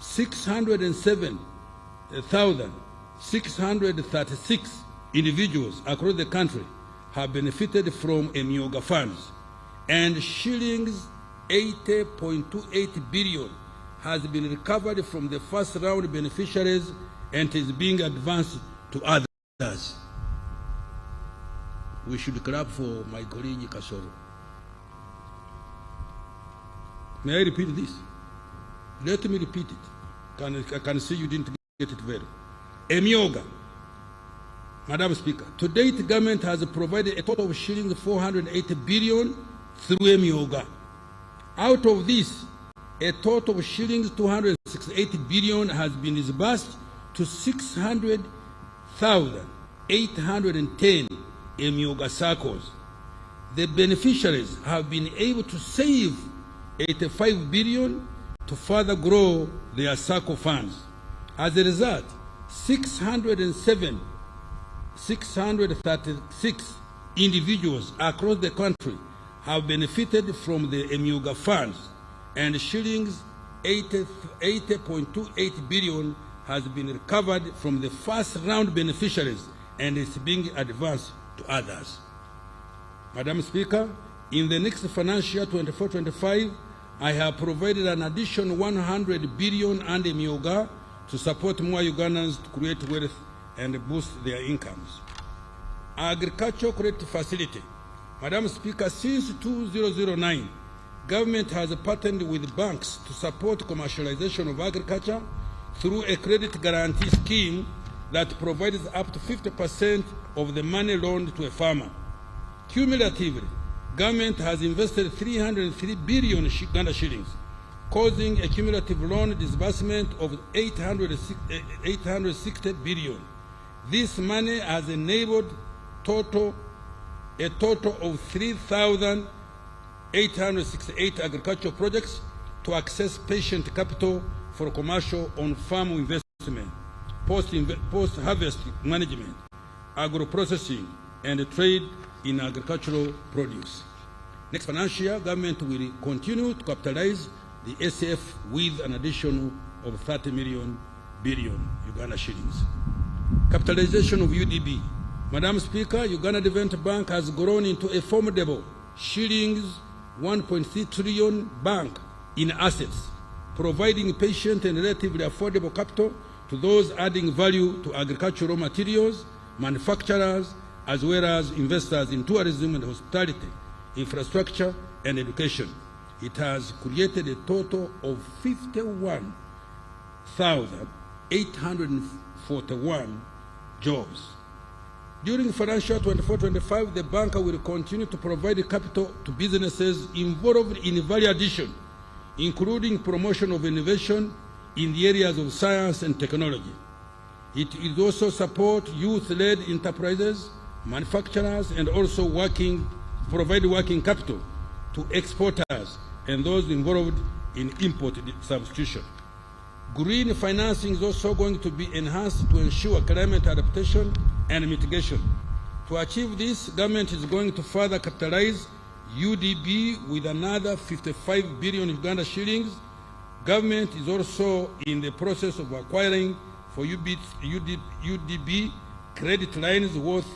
607,636 individuals across the country have benefited from Yoga funds, and shillings 80.28 billion has been recovered from the first round beneficiaries and is being advanced to others. We should clap for my colleague Kasoro. May I repeat this? Let me repeat it. I can see you didn't get it well. Emyoga. Madam Speaker, to date, government has provided a total of shillings 480 billion through Emyoga. Out of this, a total of shillings 268 billion has been disbursed to 600,810 Emyoga circles. The beneficiaries have been able to save 85 billion to further grow their circle funds. As a result, 636 individuals across the country have benefited from the Emyoga funds, and shillings 80.28 billion has been recovered from the first round beneficiaries and is being advanced to others. Madam Speaker, in the next financial year 24-25, I have provided an additional 100 billion under Emyoga to support more Ugandans to create wealth and boost their incomes. Agricultural Credit Facility. Madam Speaker, since 2009, government has partnered with banks to support commercialization of agriculture through a credit guarantee scheme that provides up to 50% of the money loaned to a farmer. Cumulatively, government has invested 303 billion Uganda shillings, causing a cumulative loan disbursement of 860 billion. This money has enabled total a total of 3,868 agricultural projects to access patient capital for commercial on-farm investment, post-harvest management, agro-processing, and trade in agricultural produce. Next financial year, government will continue to capitalize the SF with an additional of 30 billion Uganda shillings. Capitalization of UDB. Madam Speaker, Uganda Development Bank has grown into a formidable shillings 1.3 trillion bank in assets, providing patient and relatively affordable capital to those adding value to agricultural materials, manufacturers, as well as investors in tourism and hospitality, infrastructure, and education. It has created a total of 51,841 jobs. During financial year 24-25, the bank will continue to provide capital to businesses involved in value addition, including promotion of innovation in the areas of science and technology. It will also support youth-led enterprises, manufacturers, and also provide working capital to exporters and those involved in import substitution. Green financing is also going to be enhanced to ensure climate adaptation and mitigation. To achieve this, government is going to further capitalize UDB with another 55 billion Uganda shillings. Government is also in the process of acquiring for UDB credit lines worth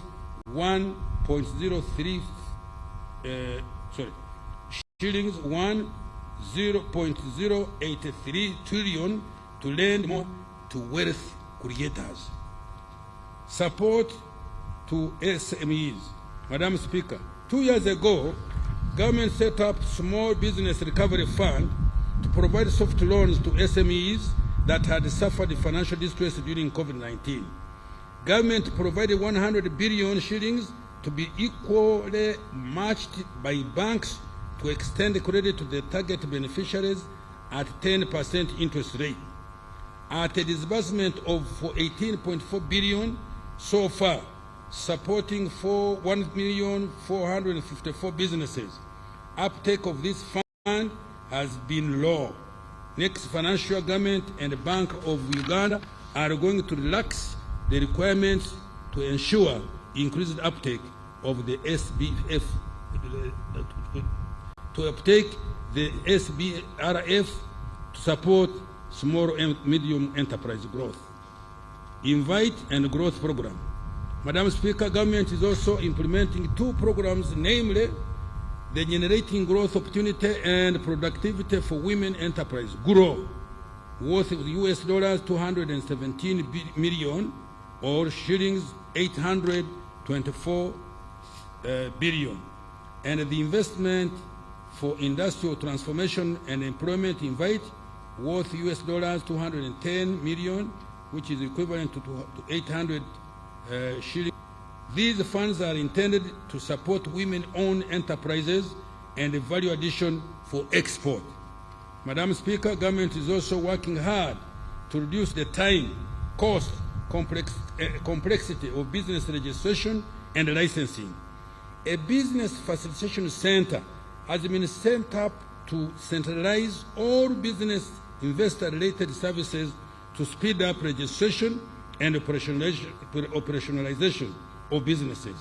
0.083 trillion to lend more to wealth creators. Support to SMEs. Madam Speaker, 2 years ago, government set up Small Business Recovery Fund to provide soft loans to SMEs that had suffered financial distress during COVID-19. Government provided 100 billion shillings to be equally matched by banks to extend credit to the target beneficiaries at 10% interest rate. At a disbursement of 18.4 billion so far, supporting 1,454 businesses. Uptake of this fund has been low. Next financial government and the Bank of Uganda are going to relax the requirements to ensure increased uptake of the SBF, to uptake the SBRF to support small and medium enterprise growth. Invite and growth program. Madam Speaker, government is also implementing 2 programs, namely the Generating Growth Opportunity and Productivity for Women Enterprise, GROW, worth US dollars 217 million or shillings 824 billion, and the Investment for Industrial Transformation and Employment Invite, worth US dollars 210 million, which is equivalent to 800 shillings. These funds are intended to support women-owned enterprises and value addition for export. Madam Speaker, government is also working hard to reduce the time, cost, complexity of business registration and licensing. A business facilitation center has been set up to centralize all business investor-related services to speed up registration and operationalization of businesses.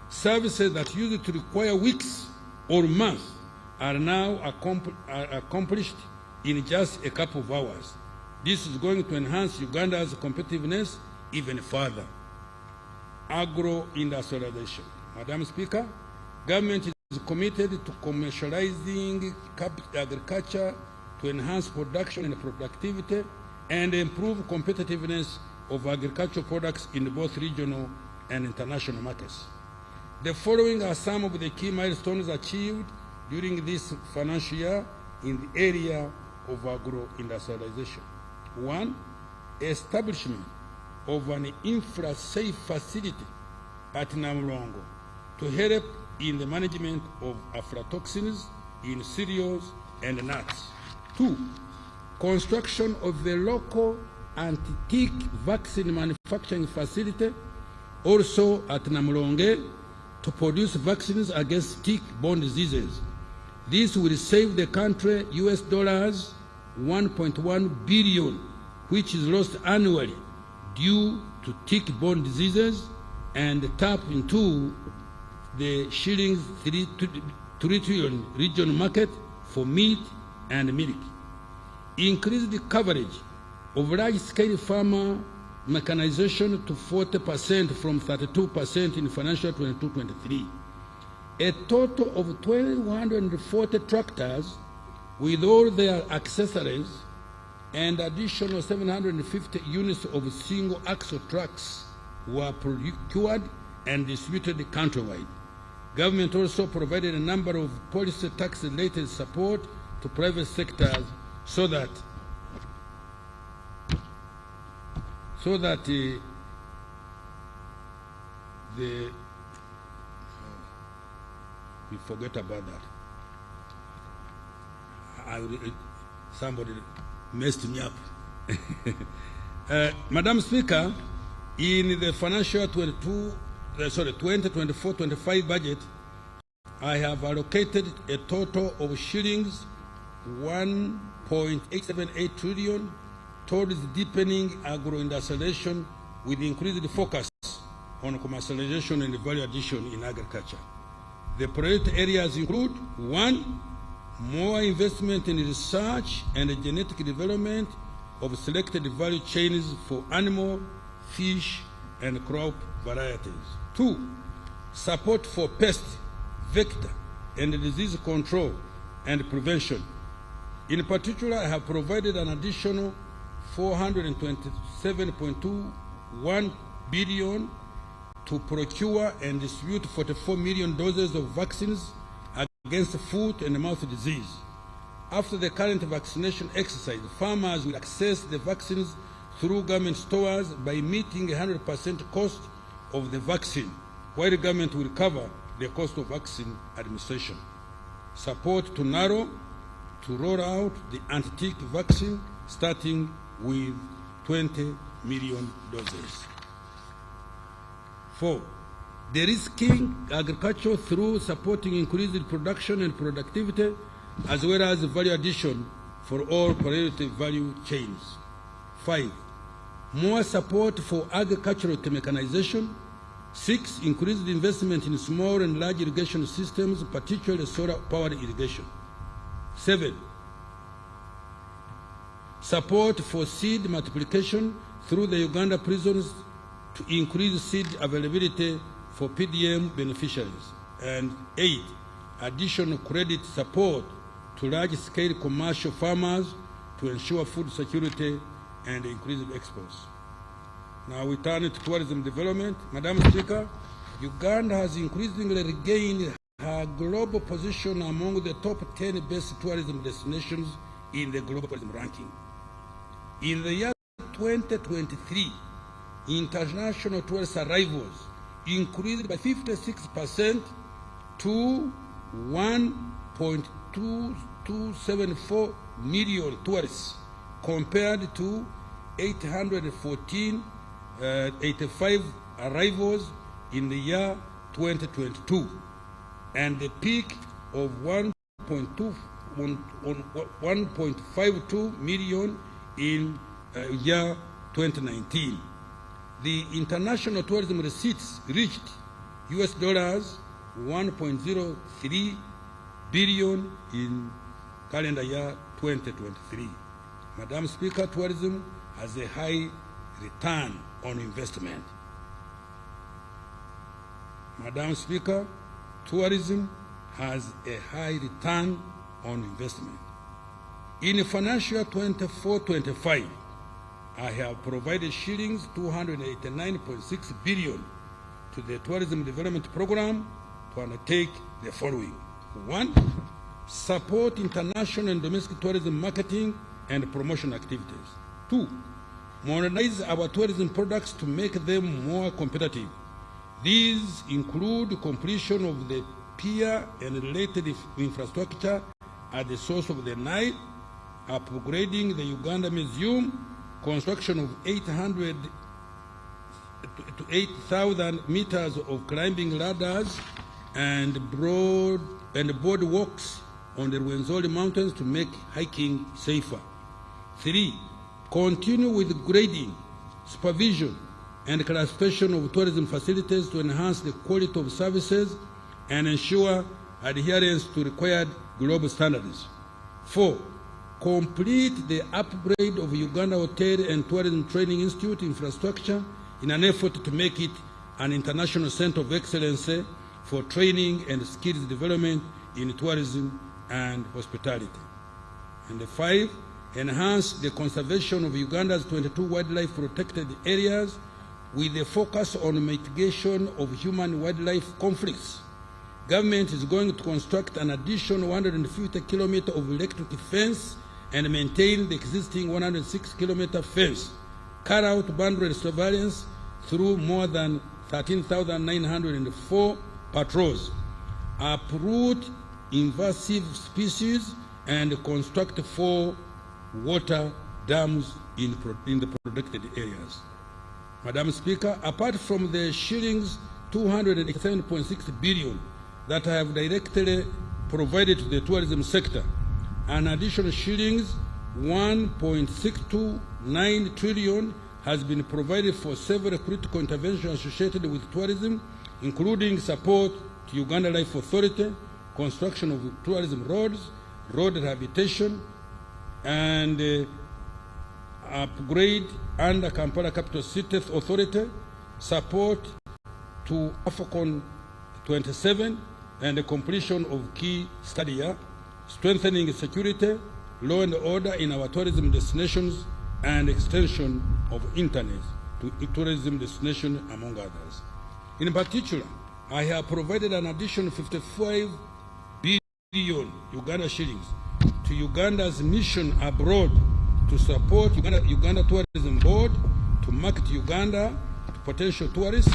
Services that used to require weeks or months are now accomplished in just a couple of hours. This is going to enhance Uganda's competitiveness even further. Agro-industrialization. Madam Speaker, government is committed to commercializing agriculture to enhance production and productivity and improve competitiveness of agricultural products in both regional and international markets. The following are some of the key milestones achieved during this financial year in the area of agro-industrialization. 1, establishment of an infra-safe facility at Namulongo to help in the management of aflatoxins in cereals and nuts. 2, construction of the local anti-tick vaccine manufacturing facility also at Namulonge to produce vaccines against tick-borne diseases. This will save the country US dollars 1.1 billion, which is lost annually due to tick-borne diseases, and tap into the shillings 3 trillion regional market for meat and milk. Increase the coverage of large-scale farmer mechanization to 40% from 32% in financial 22-23. A total of 1,240 tractors with all their accessories and additional 750 units of single-axle trucks were procured and distributed countrywide. Government also provided a number of policy tax-related support to private sectors so that we forget about that. Somebody messed me up. Madam Speaker, in the financial 2024-25 budget, I have allocated a total of shillings 1.878 trillion towards deepening agro-industrialization with increased focus on commercialization and value addition in agriculture. The priority areas include: 1, more investment in research and genetic development of selected value chains for animal, fish, and crop varieties. 2, support for pest, vector, and disease control and prevention. In particular, I have provided an additional 427.21 billion to procure and distribute 44 million doses of vaccines against foot and mouth disease. After the current vaccination exercise, farmers will access the vaccines through government stores by meeting 100% cost of the vaccine, while the government will cover the cost of vaccine administration. Support to narrow to roll out the anti-tick vaccine, starting with 20 million doses. 4, de-risking agriculture through supporting increased production and productivity, as well as value addition for all priority value chains. 5, more support for agricultural mechanization. 6, increased investment in small and large irrigation systems, particularly solar-powered irrigation. 7, support for seed multiplication through the Uganda prisons to increase seed availability for PDM beneficiaries. And 8, additional credit support to large-scale commercial farmers to ensure food security and increased exports. Now we turn to tourism development. Madam Speaker, Uganda has increasingly regained her global position among the top 10 best tourism destinations in the global tourism ranking. In the year 2023, international tourist arrivals increased by 56% to 1.2274 million tourists, compared to 885 arrivals in the year 2022, and the peak of 1.52 million in year 2019. The international tourism receipts reached US dollars 1.03 billion in calendar year 2023. Madam Speaker, tourism has a high return on investment. Madam Speaker, tourism has a high return on investment. In financial year 24-25, I have provided shillings 289.6 billion to the Tourism Development Program to undertake the following: 1, support international and domestic tourism marketing and promotion activities. 2, modernize our tourism products to make them more competitive. These include completion of the pier and related infrastructure at the source of the Nile, upgrading the Uganda Museum, construction of 800 to 8,000 meters of climbing ladders and boardwalks on the Rwenzori Mountains to make hiking safer. 3. Continue with grading, supervision, and classification of tourism facilities to enhance the quality of services and ensure adherence to required global standards. 4. Complete the upgrade of Uganda Hotel and Tourism Training Institute infrastructure in an effort to make it an international center of excellence for training and skills development in tourism and hospitality. And 5. Enhance the conservation of Uganda's 22 wildlife protected areas with a focus on mitigation of human-wildlife conflicts. Government is going to construct an additional 150 kilometers of electric fence and maintain the existing 106-kilometer fence, carry out boundary surveillance through more than 13,904 patrols, uproot invasive species, and construct 4 water dams in the protected areas. Madam Speaker, apart from the shillings 287.6 billion that I have directly provided to the tourism sector, an additional shillings 1.629 trillion has been provided for several critical interventions associated with tourism, including support to Uganda Life Authority, construction of tourism roads, road rehabilitation, and upgrade under Kampala Capital City Authority, support to AFCON 27, and the completion of key stadia, strengthening security, law and order in our tourism destinations, and extension of internet to tourism destinations, among others. In particular, I have provided an additional 55 billion Uganda shillings to Uganda's mission abroad to support Uganda Tourism Board to market Uganda to potential tourists,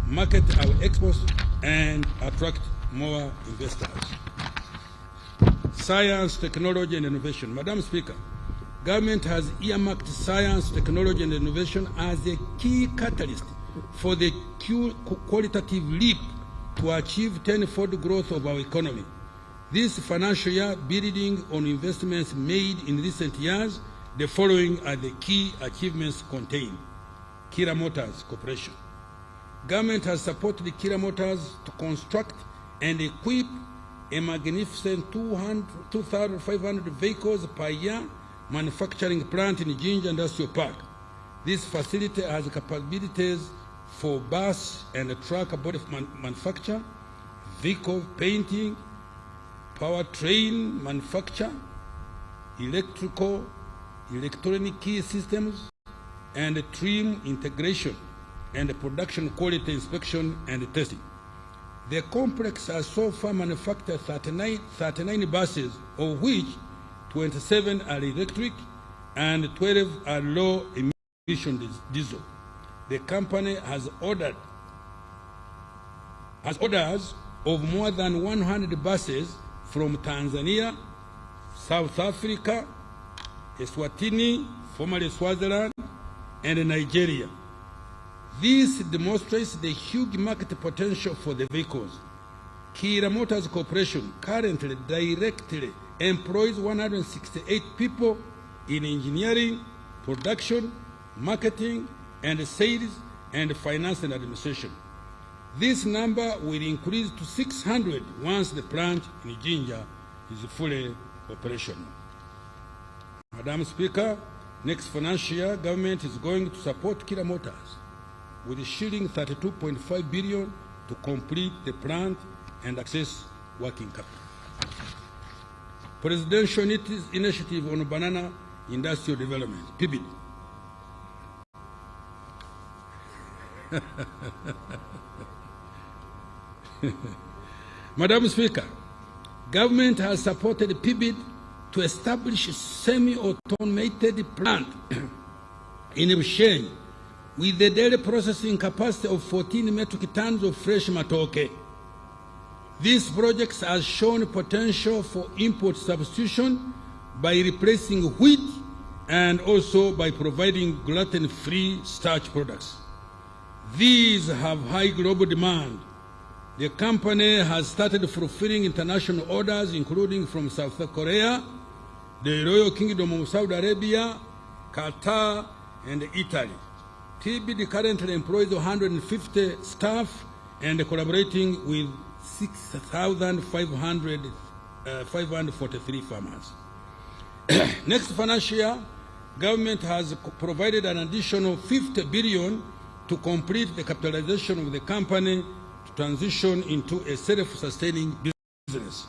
market our exports, and attract more investors. Science, technology, and innovation. Madam Speaker, government has earmarked science, technology, and innovation as a key catalyst for the qualitative leap to achieve tenfold growth of our economy. This financial year, building on investments made in recent years, the following are the key achievements contained. Kira Motors Corporation. Government has supported Kira Motors to construct and equip a magnificent 2,500 vehicles per year manufacturing plant in Jinja Industrial Park. This facility has capabilities for bus and truck body manufacture, vehicle painting, powertrain manufacture, electronic key systems, and trim integration and production quality inspection and testing. The complex has so far manufactured 39 buses, of which 27 are electric and 12 are low emission diesel. The company has orders of more than 100 buses from Tanzania, South Africa, Eswatini, formerly Swaziland, and Nigeria. This demonstrates the huge market potential for the vehicles. Kira Motors Corporation currently directly employs 168 people in engineering, production, marketing, and sales, and finance and administration. This number will increase to 600 once the plant in Jinja is fully operational. Madam Speaker, next financial year, government is going to support Kira Motors with a shilling 32.5 billion to complete the plant and access working capital. Presidential Initiative on Banana Industrial Development, PIBID. Madam Speaker, government has supported PIBID to establish a semi-automated plant in Bushenyi with the daily processing capacity of 14 metric tons of fresh matoke. This project has shown potential for import substitution by replacing wheat and also by providing gluten-free starch products. These have high global demand. The company has started fulfilling international orders, including from South Korea, the Royal Kingdom of Saudi Arabia, Qatar, and Italy. TBD currently employs 150 staff and collaborating with 6,543 farmers. Next financial year, government has provided an additional 50 billion to complete the capitalization of the company to transition into a self-sustaining business.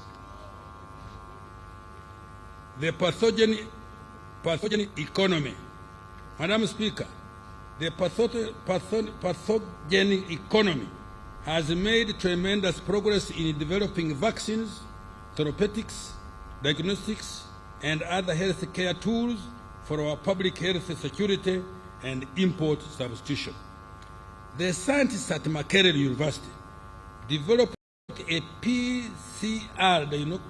The pathogen economy. Madam Speaker, the pathogen economy has made tremendous progress in developing vaccines, therapeutics, diagnostics, and other health care tools for our public health security and import substitution. The scientists at Makerere University developed a PCR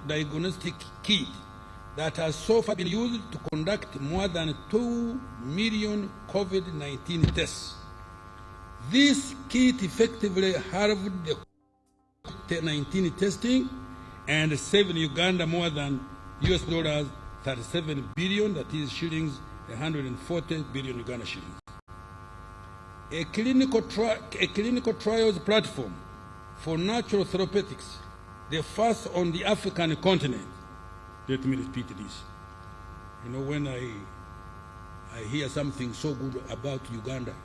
diagnostic kit that has so far been used to conduct more than 2 million COVID-19 tests. This kit effectively halved the COVID-19 testing and saved Uganda more than $37 billion, that is shillings 140 billion Uganda shillings. A clinical trials platform for natural therapeutics, the first on the African continent. Let me repeat this. You know, when I hear something so good about Uganda,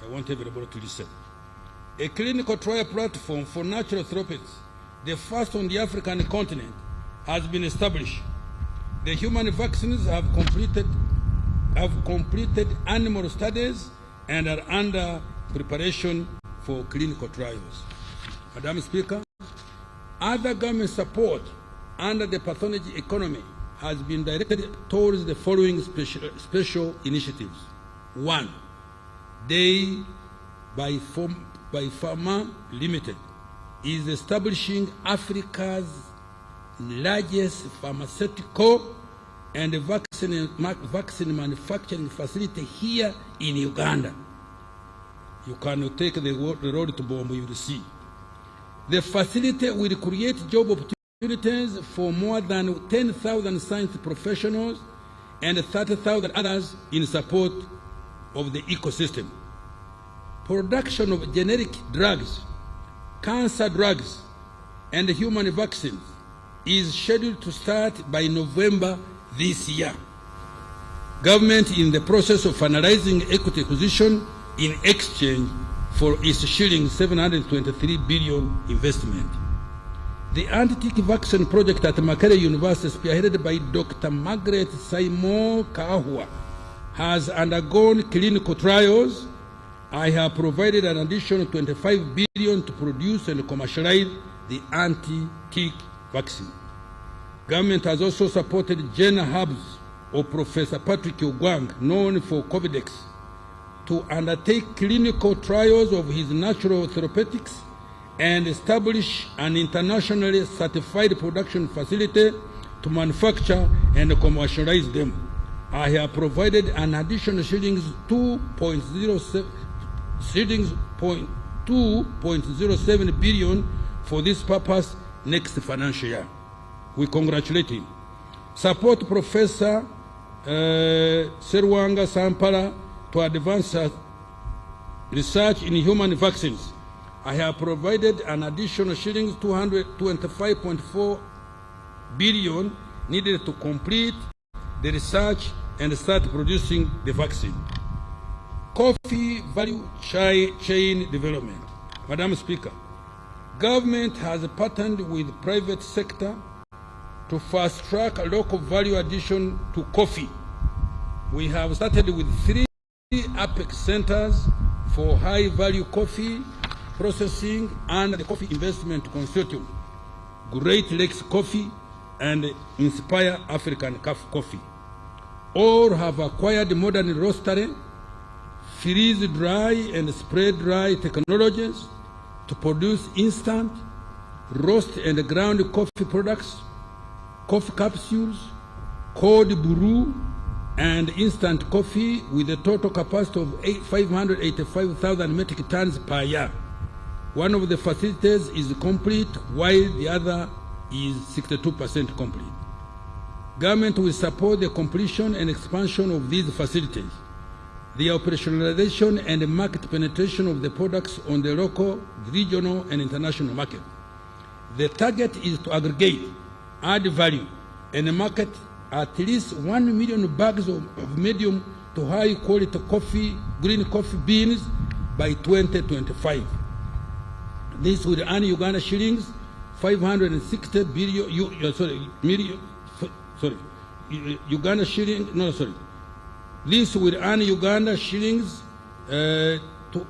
I want everybody to listen. A clinical trial platform for natural therapeutics, the first on the African continent, has been established. The human vaccines have completed animal studies and are under preparation for clinical trials. Madam Speaker, other government support under the pathogen economy has been directed towards the following special initiatives. 1. Day by Pharma Limited is establishing Africa's largest pharmaceutical and vaccine manufacturing facility here in Uganda. You can take the road to Bombo, you will see. The facility will create job opportunities for more than 10,000 science professionals and 30,000 others in support of the ecosystem. Production of generic drugs, cancer drugs, and human vaccines is scheduled to start by November this year. Government in the process of finalizing equity acquisition in exchange for its shillings 723 billion investment. The anti-tick vaccine project at Makerere University, spearheaded by Dr. Margaret Saimo Kahua, has undergone clinical trials. I have provided an additional 25 billion to produce and commercialize the anti-tick vaccine. Government has also supported Jenner Hubs of Professor Patrick Ogwang, known for COVIDX, to undertake clinical trials of his natural therapeutics and establish an internationally certified production facility to manufacture and commercialize them. I have provided an additional shillings 2.07 billion for this purpose next financial year. We congratulate him. Support Professor Serwanga Sampala to advance research in human vaccines. I have provided an additional shillings 225.4 billion needed to complete the research and start producing the vaccine. Coffee value chain development. Madam Speaker, government has partnered with private sector to fast-track local value addition to coffee. We have started with 3 Apex centers for high-value coffee processing and the Coffee Investment Consortium, Great Lakes Coffee, and Inspire African Coffee. All have acquired modern roastery, freeze-dry and spray-dry technologies to produce instant, roast and ground coffee products, coffee capsules, cold brew, and instant coffee with a total capacity of 585,000 metric tons per year. One of the facilities is complete while the other is 62% complete. Government will support the completion and expansion of these facilities, the operationalization and market penetration of the products on the local, regional, and international market. The target is to aggregate, add value, and market at least 1 million bags of medium to high quality coffee, green coffee beans by 2025. This would earn Uganda shillings 560 billion, Uganda shilling, no, sorry. This will earn Uganda shillings to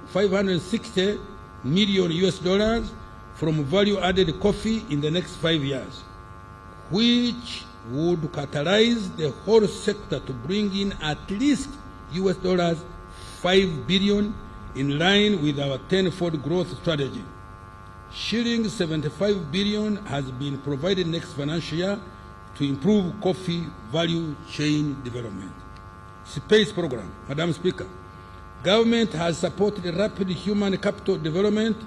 560 million US dollars from value-added coffee in the next 5 years, which would catalyze the whole sector to bring in at least US dollars 5 billion in line with our 10-fold growth strategy. Shillings 75 billion has been provided next financial year to improve coffee value chain development. Space program, Madam Speaker. Government has supported rapid human capital development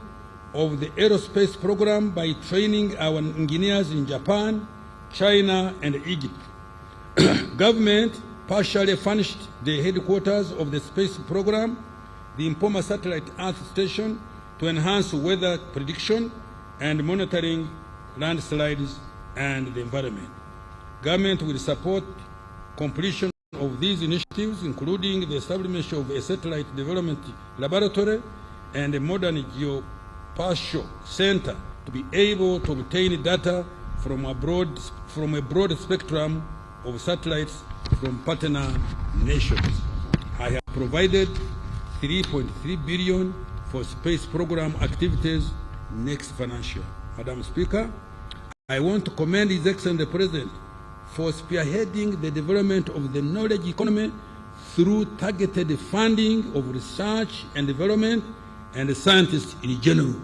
of the aerospace program by training our engineers in Japan, China, and Egypt. Government partially furnished the headquarters of the space program, the Impoma Satellite Earth Station, to enhance weather prediction and monitoring landslides and the environment. Government will support completion of these initiatives, including the establishment of a satellite development laboratory and a modern geospatial center to be able to obtain data from a broad spectrum of satellites from partner nations. I have provided 3.3 billion for space program activities next financial year. Madam Speaker, I want to commend His Excellency the President for spearheading the development of the knowledge economy through targeted funding of research and development and scientists in general.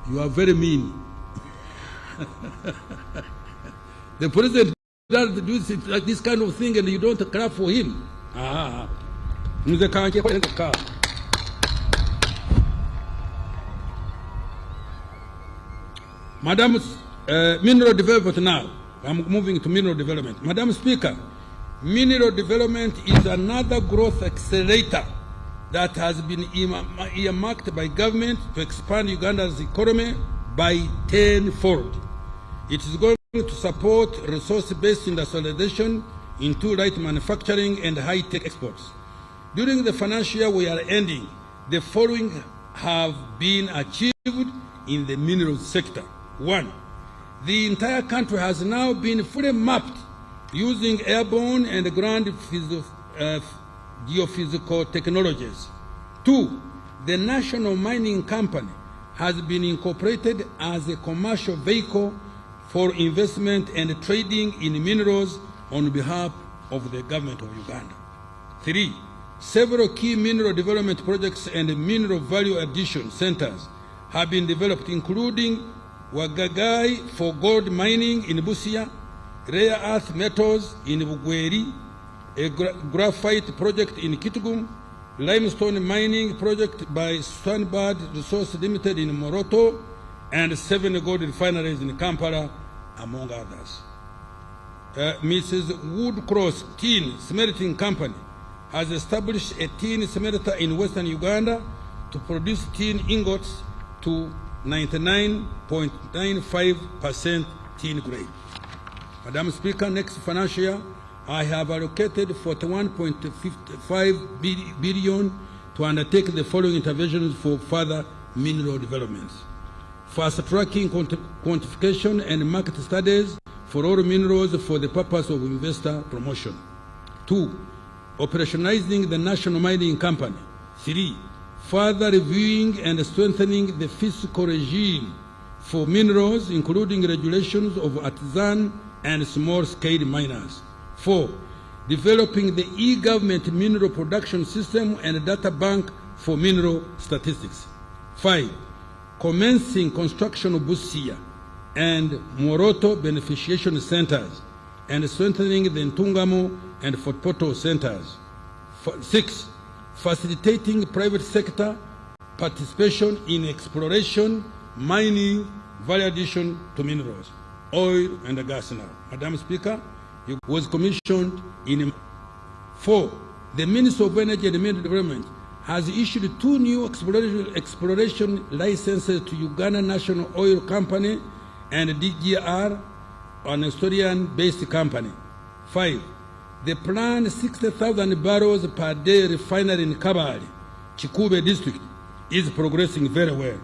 You are very mean. The President does do like this kind of thing and you don't clap for him. Madam, mineral development now. I'm moving to mineral development. Madam Speaker, mineral development is another growth accelerator that has been earmarked by government to expand Uganda's economy by 10-fold. It is going to support resource-based industrialization into light manufacturing and high-tech exports. During the financial year we are ending, the following have been achieved in the mineral sector. 1. The entire country has now been fully mapped using airborne and ground geophysical technologies. 2. The National Mining Company has been incorporated as a commercial vehicle for investment and trading in minerals on behalf of the government of Uganda. 3. Several key mineral development projects and mineral value addition centers have been developed, including Wagagai for gold mining in Busia, rare earth metals in Bugweri, a graphite project in Kitgum, limestone mining project by Swanbird Resource Limited in Moroto, and 7 gold refineries in Kampala, among others. Mrs. Woodcross Tin Smelting Company has established a tin smelter in western Uganda to produce tin ingots to 99.95% tin grade. Madam Speaker, next financial year, I have allocated 41.55 billion to undertake the following interventions for further mineral developments. Fast-tracking quantification and market studies for all minerals for the purpose of investor promotion. 2. Operationalizing the National Mining Company. 3. Further reviewing and strengthening the fiscal regime for minerals, including regulations of artisan and small-scale miners. 4. Developing the e-government mineral production system and data bank for mineral statistics. 5. Commencing construction of Busia and Moroto beneficiation centers and strengthening the Ntungamo and Fort Portal centers. 6. Facilitating private sector participation in exploration, mining, value addition to minerals, oil and gas now. Madam Speaker, it was commissioned in 4. The Minister of Energy and Mineral Development has issued 2 new exploration licenses to Uganda National Oil Company and DGR, an Australian-based company. 5. The planned 60,000 barrels per day refinery in Kabale, Chikube district, is progressing very well.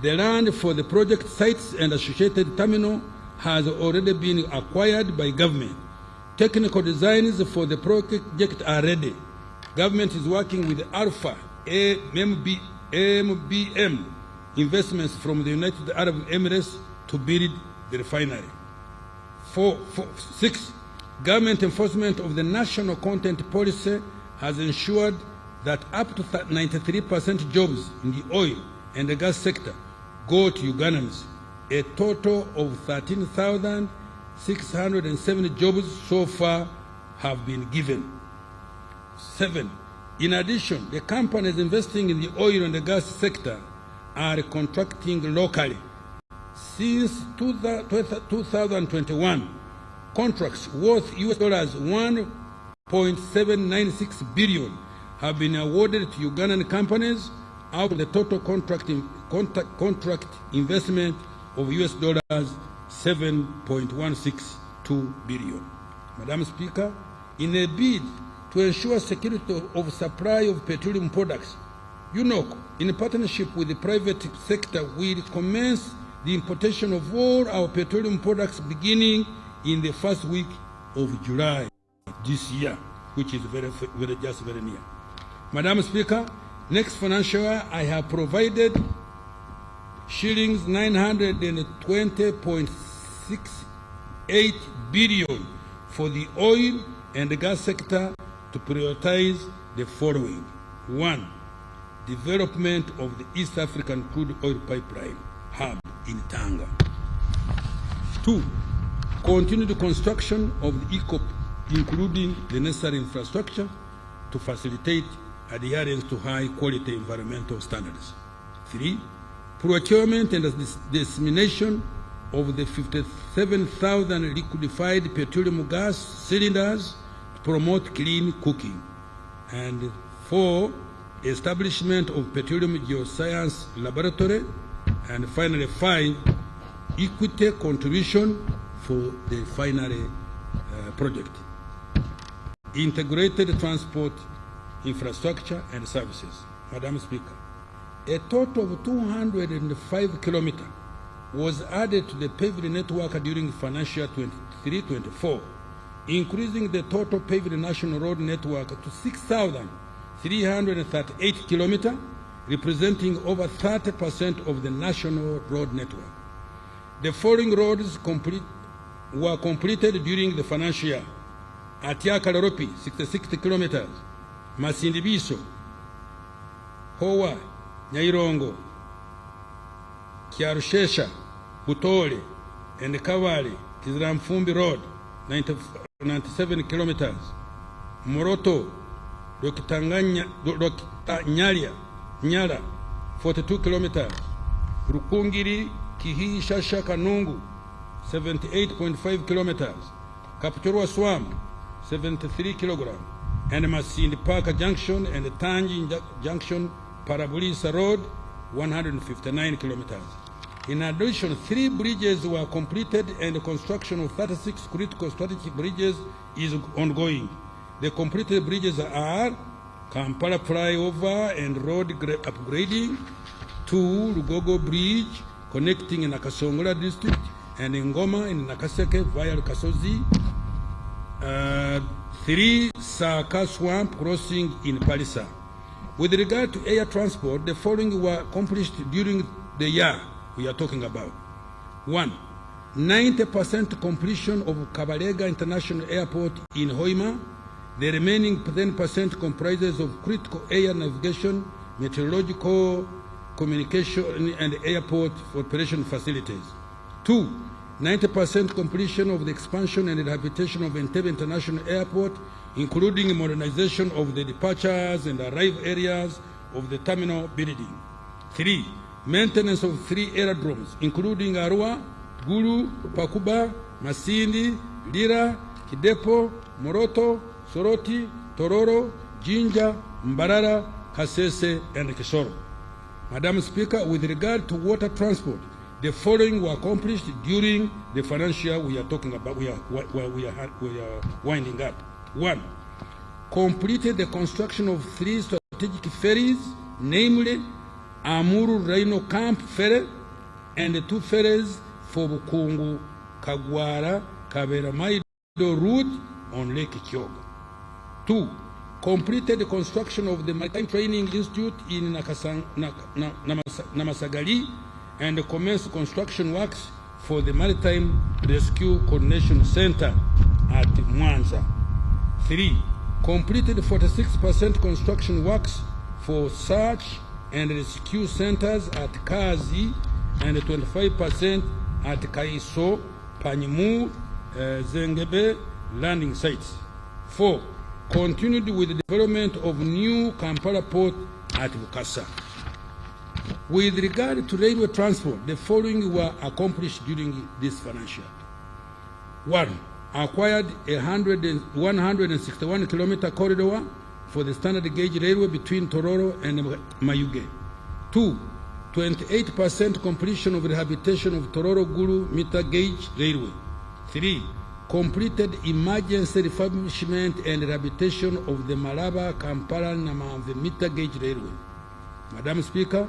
The land for the project sites and associated terminal has already been acquired by government. Technical designs for the project are ready. Government is working with Alpha MBM investments from the United Arab Emirates to build the refinery. 6. Government enforcement of the national content policy has ensured that up to 93% jobs in the oil and the gas sector go to Ugandans. A total of 13,670 jobs so far have been given. 7. In addition, the companies investing in the oil and the gas sector are contracting locally. Since 2021, contracts worth $1.796 billion have been awarded to Ugandan companies out of the total contract investment of $7.162 billion. Madam Speaker, in a bid to ensure security of supply of petroleum products, UNOC, in partnership with the private sector, will commence the importation of all our petroleum products beginning in the first week of July this year, which is very near. Madam Speaker, next financial year I have provided shillings 920.68 billion for the oil and the gas sector to prioritize the following. 1. Development of the East African crude oil pipeline hub in Tanga. 2. Continued construction of the ECOP, including the necessary infrastructure to facilitate adherence to high-quality environmental standards. 3. Procurement and dissemination of the 57,000 liquefied petroleum gas cylinders to promote clean cooking. And 4. Establishment of petroleum geoscience laboratory. And finally, 5. Equity contribution for the final project. Integrated transport infrastructure and services. Madam Speaker, a total of 205 kilometers was added to the paved network during financial 23-24, increasing the total paved national road network to 6,338 kilometers, representing over 30% of the national road network. The following roads were completed during the financial year: Otya Kalaropi, 66 kilometers, Masindibiso, Howa, Nyairongo, Kyarushesha, Butole, and Kawali, Kiziramfumbi Road, 97 kilometers, Moroto, Nyala, 42 kilometers, Rukungiri, Kihi, Shasha, Kanungu, 78.5 kilometers, Kapchorwa Swam, 73 kilograms, and Masindi Park Junction and Tanji Junction, Parabulisa Road, 159 kilometers. In addition, 3 bridges were completed and the construction of 36 critical strategic bridges is ongoing. The completed bridges are Kampala Flyover and road upgrading, 2 Lugogo Bridge connecting in Nakasongola district and Ngoma in Nakaseke via Kasozi, 3 Saka Swamp crossing in Palisa. With regard to air transport, the following were accomplished during the year we are talking about. 1. 90% completion of Kabalega International Airport in Hoima. The remaining 10% comprises of critical air navigation, meteorological, communication, and airport operation facilities. 2. 90% completion of the expansion and rehabilitation of Entebbe International Airport, including modernization of the departures and arrival areas of the terminal building. 3. Maintenance of 3 aerodromes, including Arua, Gulu, Pakuba, Masindi, Lira, Kidepo, Moroto, Soroti, Tororo, Jinja, Mbarara, Kasese, and Kisoro. Madam Speaker, with regard to water transport, the following were accomplished during the financial year we are talking about. We are winding up. 1. Completed the construction of 3 strategic ferries, namely Amuru Rhino Camp Ferry and the 2 ferries for Bukungu, Kagwara, Kabera Maido route on Lake Kyoga. 2. Completed the construction of the Maritime Training Institute in Namasagali and commenced construction works for the Maritime Rescue Coordination Center at Mwanza. 3. Completed 46% construction works for search and rescue centers at Kazi and 25% at Kaiso, Panimu, Zengebe landing sites. 4. Continued with the development of new Kampala port at Bukasa. With regard to railway transport, the following were accomplished during this financial year. 1. Acquired a 161-kilometer corridor for the standard gauge railway between Tororo and Mayuge. 2. 28% completion of rehabilitation of Tororo Gulu meter gauge railway. 3. Completed emergency refurbishment and rehabilitation of the Malaba Kampala Namave meter gauge railway. Madam Speaker,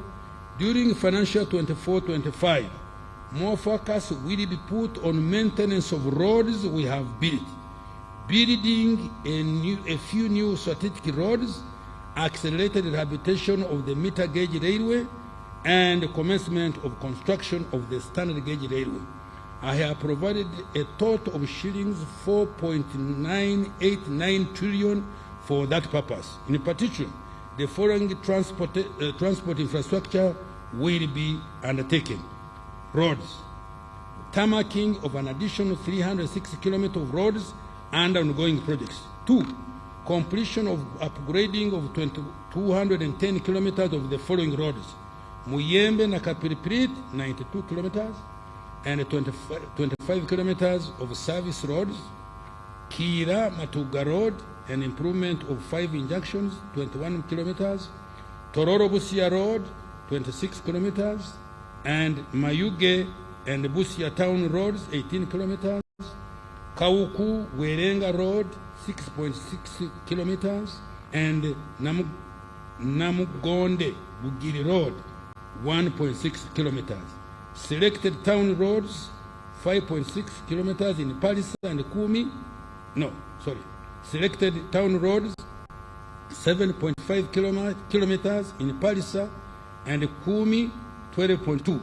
during financial 24-25, more focus will be put on maintenance of roads we have built, building a few new strategic roads, accelerated rehabilitation of the meter gauge railway, and the commencement of construction of the standard gauge railway. I have provided a total of shillings 4.989 trillion for that purpose. In particular, the following transport infrastructure will be undertaken. Roads. Tarmacking of an additional 360 kilometers of roads and ongoing projects. 2. Completion of upgrading of 210 kilometers of the following roads. Muyembe na Kapiriprit, 92 kilometers, and 25 kilometers of service roads. Kira Matuga Road, an improvement of 5 injunctions, 21 kilometers. Tororo Busia Road, 26 kilometers. And Mayuge and Busia Town Roads, 18 kilometers. Kauku Werenga Road, 6.6 kilometers. And Namugonde Bugiri Road, 1.6 kilometers. Selected town roads, 5.6 kilometers in Palisa and Kumi. Selected town roads, 7.5 kilometers in Palisa and Kumi, 12.2.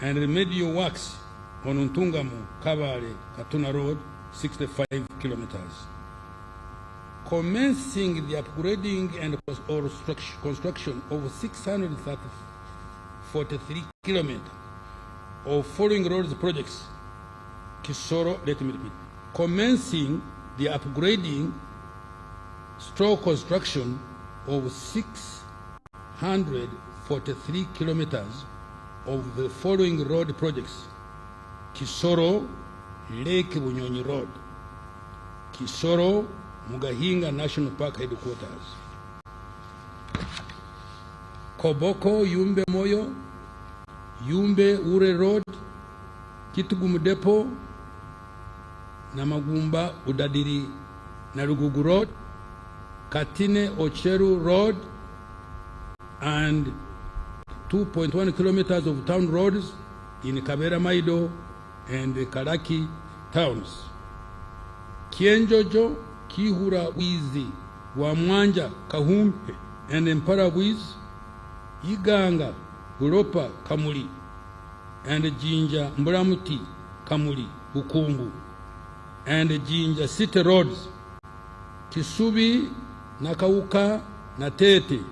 And remedial works on Untungamu, Kabale, Katuna Road, 65 kilometers. Commencing the upgrading and construction of 643 kilometers of following roads projects. Kisoro, let me repeat. Commencing the upgrading construction of 643 kilometers of the following road projects. Kisoro, Lake Bunyonyi Road. Kisoro, Mugahinga National Park Headquarters. Koboko, Yumbe Moyo, Yumbe Ure Road, Kitugumu Depot, Namagumba Udadiri Narugugu Road, Katine Ocheru Road, and 2.1 kilometers of town roads in Kabera Maido and Karaki towns. Kienjojo, Kihura Wizi, Wamwanja, Kahumpe, and Empara Wiz, Iganga, Guropa, Kamuli, and Jinja, Mburamuti, Kamuli, Bukungu, and Jinja City Roads. Kisubi, Nakauka, Natete,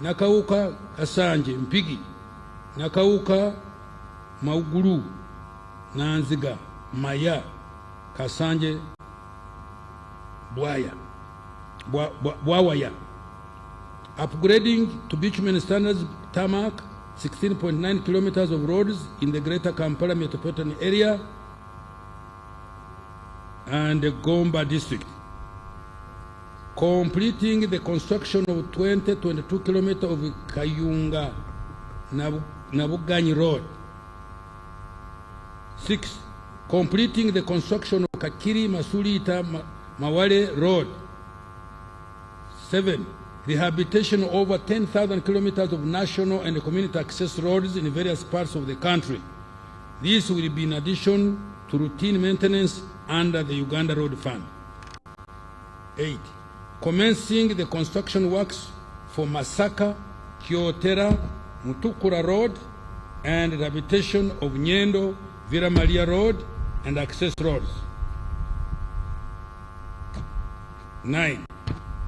Nakauka, Kasanje, Mpigi, Nakauka, Mauguru, Nanziga, Maya, Kasanje, Bwawaya. Upgrading to bitumen standards tarmac 16.9 kilometers of roads in the Greater Kampala metropolitan area and the Gomba district. Completing the construction of 22 kilometers of Kayunga Nabuganyi Road. 6. Completing the construction of Kakiri Masulita Mawale Road. 7. Rehabilitation of over 10,000 kilometers of national and community access roads in various parts of the country. This will be in addition to routine maintenance under the Uganda Road Fund. 8. Commencing the construction works for Masaka, Kyotera, Mutukura Road and rehabilitation of Nyendo, Vira Maria Road and access roads. 9.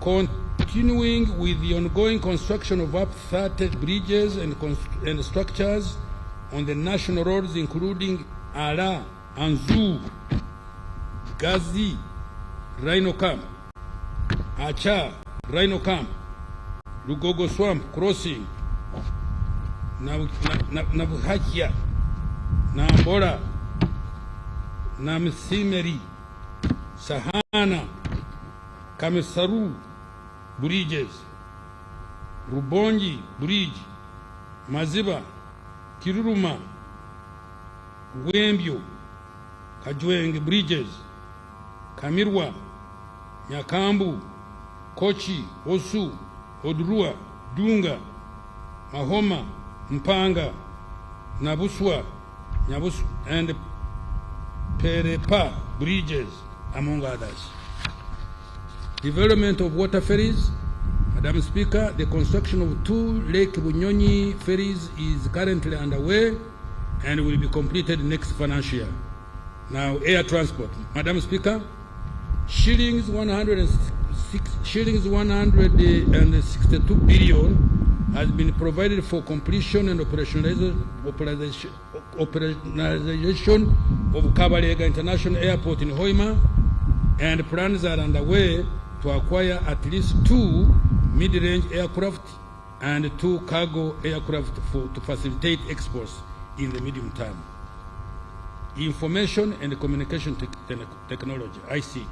Continuing with the ongoing construction of up 30 bridges and structures on the national roads, including Ara, Anzu, Gazi, Rhino Camp, Acha, Rhino Camp, Lugogo Swamp Crossing, Nabuhakia, Nambora, Namsimeri, Sahana, Kamesaru bridges, Rubonji Bridge, Maziba, Kiruruma, Wembio, Kajweng bridges, Kamirwa, Nyakambu, Kochi, Osu, Odrua, Dunga, Mahoma, Mpanga, Nabuswa, Nyabusu, and Perepa bridges, among others. Development of water ferries. Madam Speaker, the construction of 2 Lake Bunyonyi ferries is currently underway and will be completed next financial year. Now, air transport. Madam Speaker, shillings 162 billion has been provided for completion and operationalization of Kabalega International Airport in Hoima, and plans are underway to acquire at least 2 mid-range aircraft and 2 cargo aircraft to facilitate exports in the medium term. Information and Communication Technology, ICT.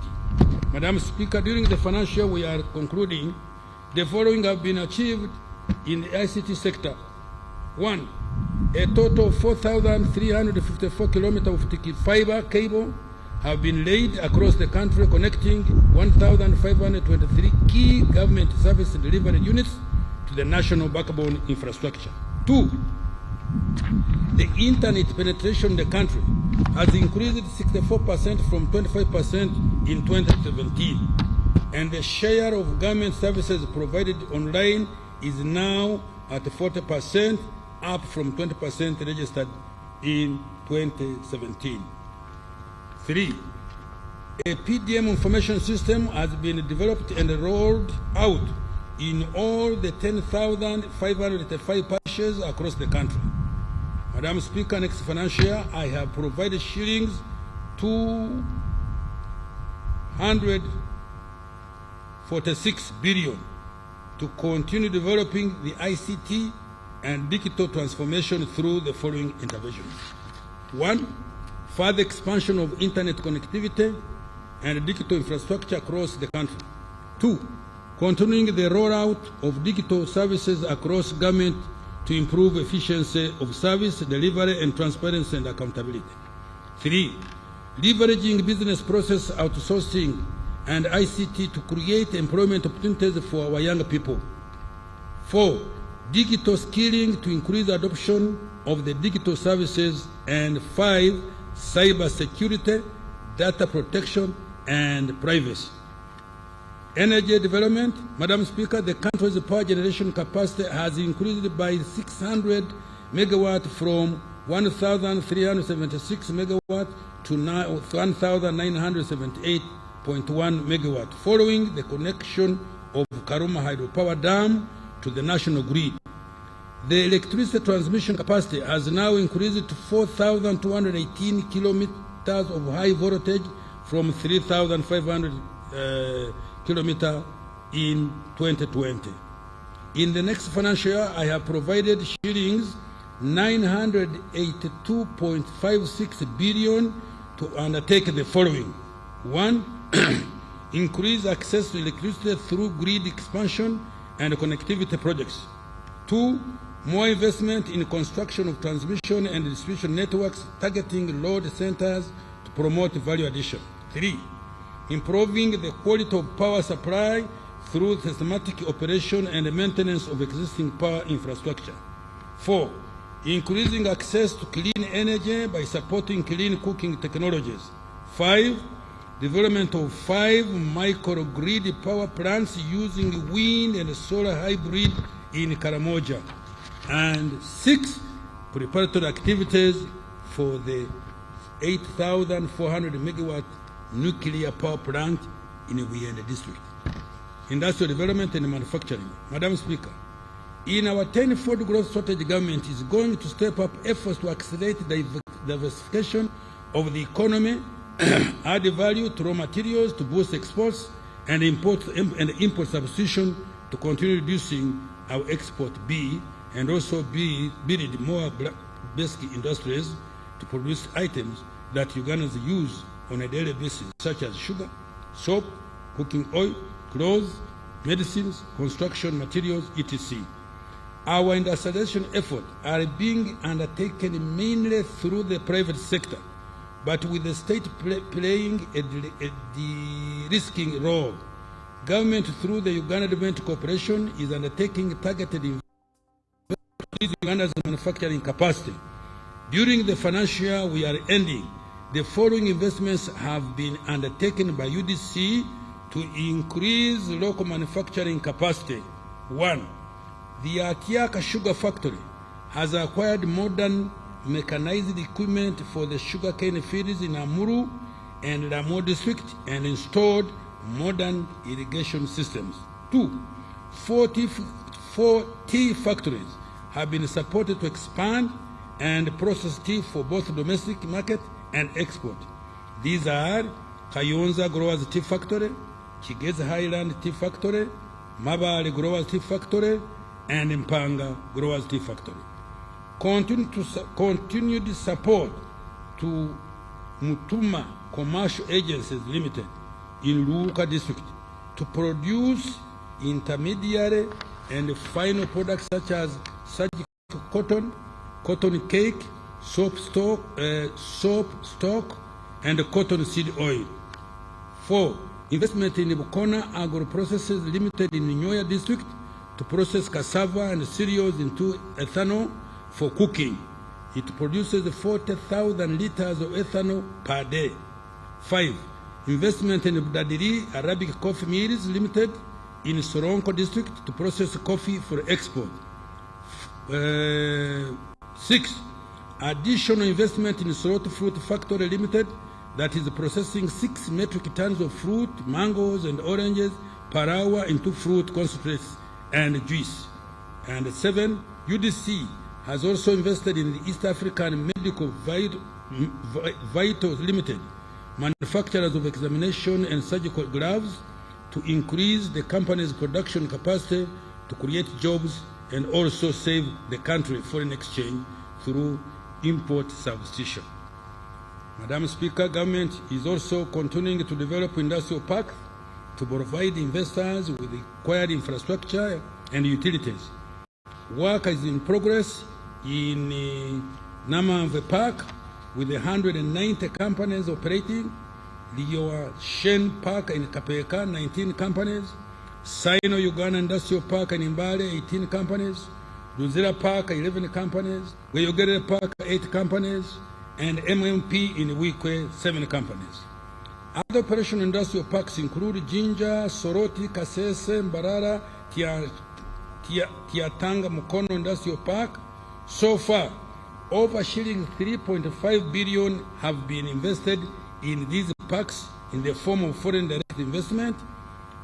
Madam Speaker, during the financial year we are concluding, the following have been achieved in the ICT sector. 1. A total of 4,354 kilometers of fiber cable have been laid across the country, connecting 1,523 key government service delivery units to the national backbone infrastructure. 2. The internet penetration in the country has increased 64% from 25% in 2017, and the share of government services provided online is now at 40%, up from 20% registered in 2017. 3. A PDM information system has been developed and rolled out in all the 10,585 parishes across the country. Madam Speaker, next financial year, I have provided shillings 246 billion to continue developing the ICT and digital transformation through the following interventions. 1. Further expansion of internet connectivity and digital infrastructure across the country. 2. Continuing the rollout of digital services across government to improve efficiency of service delivery and transparency and accountability. 3. Leveraging business process outsourcing and ICT to create employment opportunities for our young people. 4. Digital skilling to increase adoption of the digital services. And 5. Cyber security, data protection, and privacy. Energy development. Madam Speaker, the country's power generation capacity has increased by 600 megawatt from 1,376 megawatt to 1,978.1 megawatt, following the connection of Karuma Hydropower Dam to the national grid. The electricity transmission capacity has now increased to 4,218 meters of high voltage from 3,500 kilometers in 2020. In the next financial year, I have provided shillings 982.56 billion to undertake the following. 1. Increase access to electricity through grid expansion and connectivity projects. 2. More investment in construction of transmission and distribution networks targeting load centers to promote value addition. 3. Improving the quality of power supply through systematic operation and maintenance of existing power infrastructure. 4. Increasing access to clean energy by supporting clean cooking technologies. 5. Development of 5 microgrid power plants using wind and solar hybrid in Karamoja. And 6. Preparatory activities for the 8,400 megawatt nuclear power plant in Uganda district. Industrial development and manufacturing. Madam Speaker, in our 10-fold growth strategy, government is going to step up efforts to accelerate the diversification of the economy, add value to raw materials to boost exports, and import substitution to continue reducing our export and also build more basic industries to produce items that Ugandans use on a daily basis, such as sugar, soap, cooking oil, clothes, medicines, construction materials, etc. Our industrialization efforts are being undertaken mainly through the private sector, but with the state playing a de-risking role. Government, through the Uganda Development Corporation, is undertaking targeted investment to increase Uganda's manufacturing capacity. During the financial year we are ending, the following investments have been undertaken by UDC to increase local manufacturing capacity. 1. The Otya sugar factory has acquired modern mechanized equipment for the sugarcane fields in Amuru and Ramo district and installed modern irrigation systems. 2. 4 tea factories have been supported to expand and process tea for both domestic market and export. These are Kayonza Growers Tea Factory, Kigezi Highland Tea Factory, Mabale Growers Tea Factory, and Mpanga Growers Tea Factory. Continued support to Mutuma Commercial Agencies Limited in Luka District to produce intermediary and final products such as surgical cotton, cotton cake, soap stock, and cotton seed oil. 4. Investment in Bukona Agro Processes Limited in Nyoya District to process cassava and cereals into ethanol for cooking. It produces 40,000 liters of ethanol per day. 5. Investment in Budadiri Arabic Coffee Mills Limited in Soronko District to process coffee for export. 6. Additional investment in Sorot Fruit Factory Limited that is processing 6 metric tons of fruit, mangoes, and oranges per hour into fruit concentrates and juice. And 7. UDC has also invested in the East African Medical Vitals Limited, manufacturers of examination and surgical gloves, to increase the company's production capacity to create jobs and also save the country foreign exchange through import substitution. Madam Speaker, government is also continuing to develop industrial parks to provide investors with required infrastructure and utilities. Work is in progress in Namamve Park with 190 companies operating, Lioa Shen Park in Kapeka, 19 companies, Sino Uganda Industrial Park in Mbale, 18 companies, Luzira Park, 11 companies, Weyogere Park, 8 companies, and MMP in Wikwe, 7 companies. Other operational industrial parks include Jinja, Soroti, Kasese, Mbarara, Tiatanga Mukono Industrial Park. So far, over shilling 3.5 billion have been invested in these parks in the form of foreign direct investment.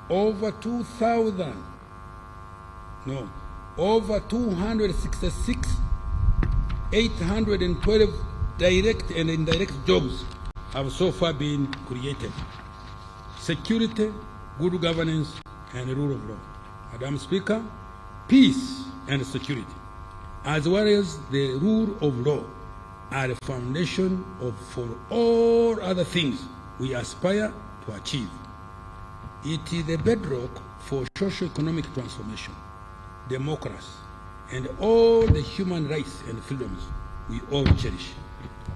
Over 266,812 direct and indirect jobs have so far been created: security, good governance, and rule of law. Madam Speaker, peace and security, as well as the rule of law, are the foundation for all other things we aspire to achieve. It is the bedrock for socio-economic transformation, democracy, and all the human rights and freedoms we all cherish.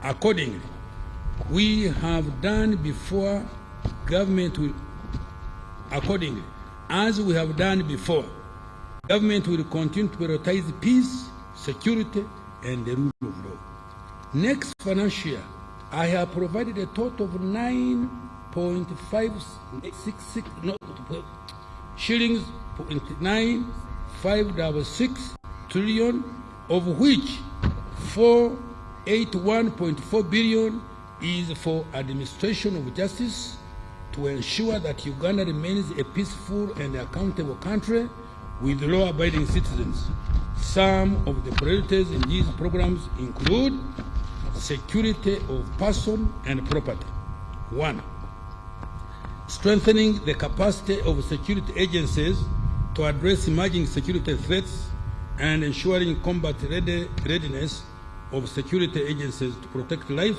Accordingly, we have done before, government will continue to prioritize peace, security, and the rule of law. Next financial year, I have provided a total of 9.566 shillings, 9.566 trillion, of which 481.4 billion is for administration of justice to ensure that Uganda remains a peaceful and accountable country with law-abiding citizens. Some of the priorities in these programs include security of person and property. 1. Strengthening the capacity of security agencies to address emerging security threats and ensuring combat readiness of security agencies to protect life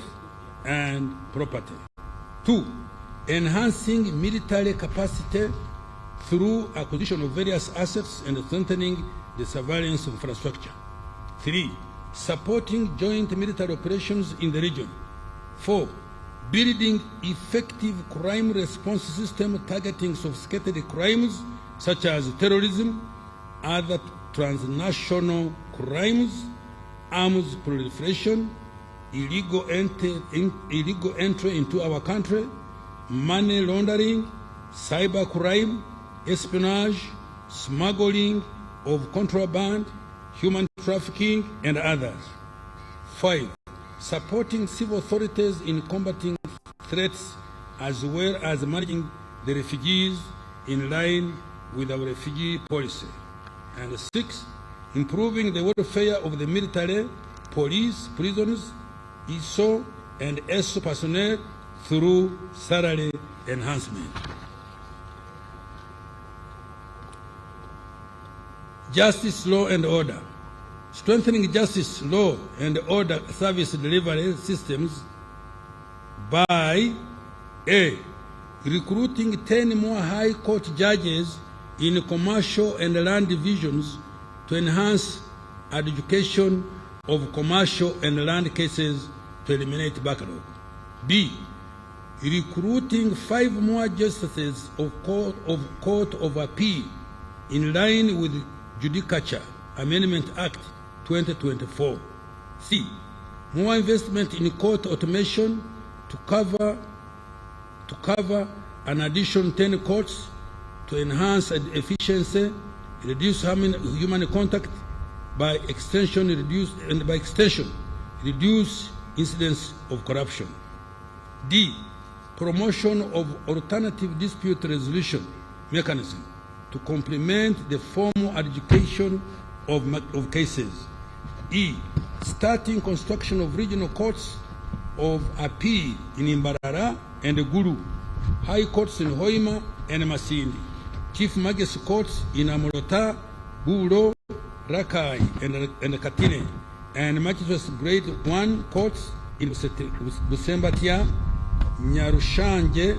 and property. 2. Enhancing military capacity through acquisition of various assets and strengthening the surveillance infrastructure. 3. Supporting joint military operations in the region. 4. Building effective crime response system targeting sophisticated crimes such as terrorism, other transnational crimes, arms proliferation, illegal entry into our country, money laundering, cyber crime, espionage, smuggling of contraband, human trafficking, and others. 5. Supporting civil authorities in combating threats as well as managing the refugees in line with our refugee policy. And 6. Improving the welfare of the military, police, prisoners, ISO, and ESO personnel through salary enhancement. Justice, law, and order. Strengthening justice, law, and order service delivery systems by A. Recruiting 10 more high court judges in commercial and land divisions to enhance adjudication of commercial and land cases to eliminate backlog. B. Recruiting 5 more justices of Court of Appeal in line with Judicature Amendment Act 2024. C. More investment in court automation to cover an additional 10 courts to enhance efficiency, reduce human contact, by extension reduce incidents of corruption. D. Promotion of alternative dispute resolution mechanism to complement the formal adjudication of cases. E. Starting construction of regional courts of appeal in Embalirira and Gulu, high courts in Hoima and Masindi, chief magistrate courts in Amulota, Bulo, Rakai, and Katine, and magistrates grade 1 courts in Busembatia, Nyarushanje,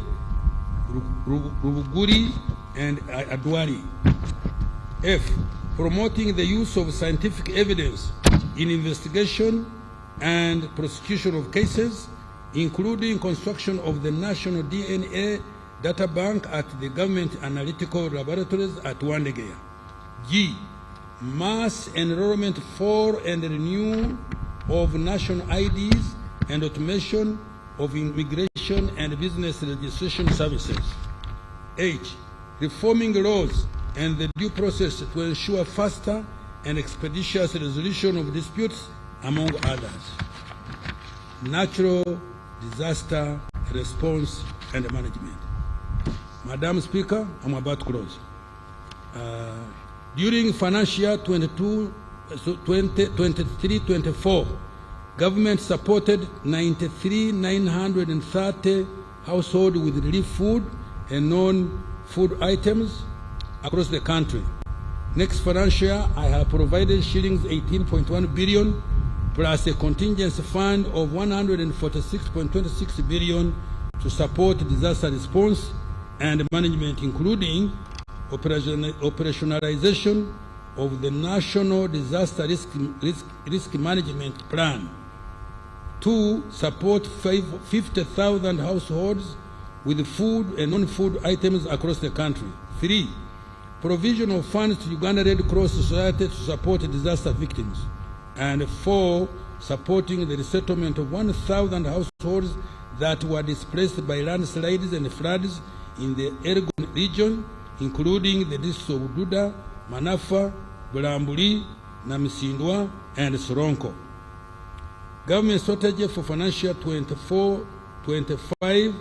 Rubuguri, and Adwari. F. Promoting the use of scientific evidence in investigation and prosecution of cases, including construction of the National DNA Data Bank at the Government Analytical Laboratories at Wandegeya. G. Mass enrollment for and renewal of national IDs and automation of immigration and business registration services. H. Reforming laws and the due process to ensure faster and expeditious resolution of disputes, among others. Natural disaster response and management. Madam Speaker, I'm about to close. During financial year 23-24, Government supported 93,930 households with relief food and non-food items across the country. Next financial year, I have provided shillings 18.1 billion plus a contingency fund of 146.26 billion to support disaster response and management, including operationalization of the National Disaster Risk Management Plan. 2. Support 50,000 households with food and non-food items across the country. 3. Provision of funds to Uganda Red Cross Society to support disaster victims. And 4. Supporting the resettlement of 1,000 households that were displaced by landslides and floods in the Elgon region, including the districts of Duda, Manafa, Bulambuli, Namisindwa, and Soronko. Government strategy for financial 24-25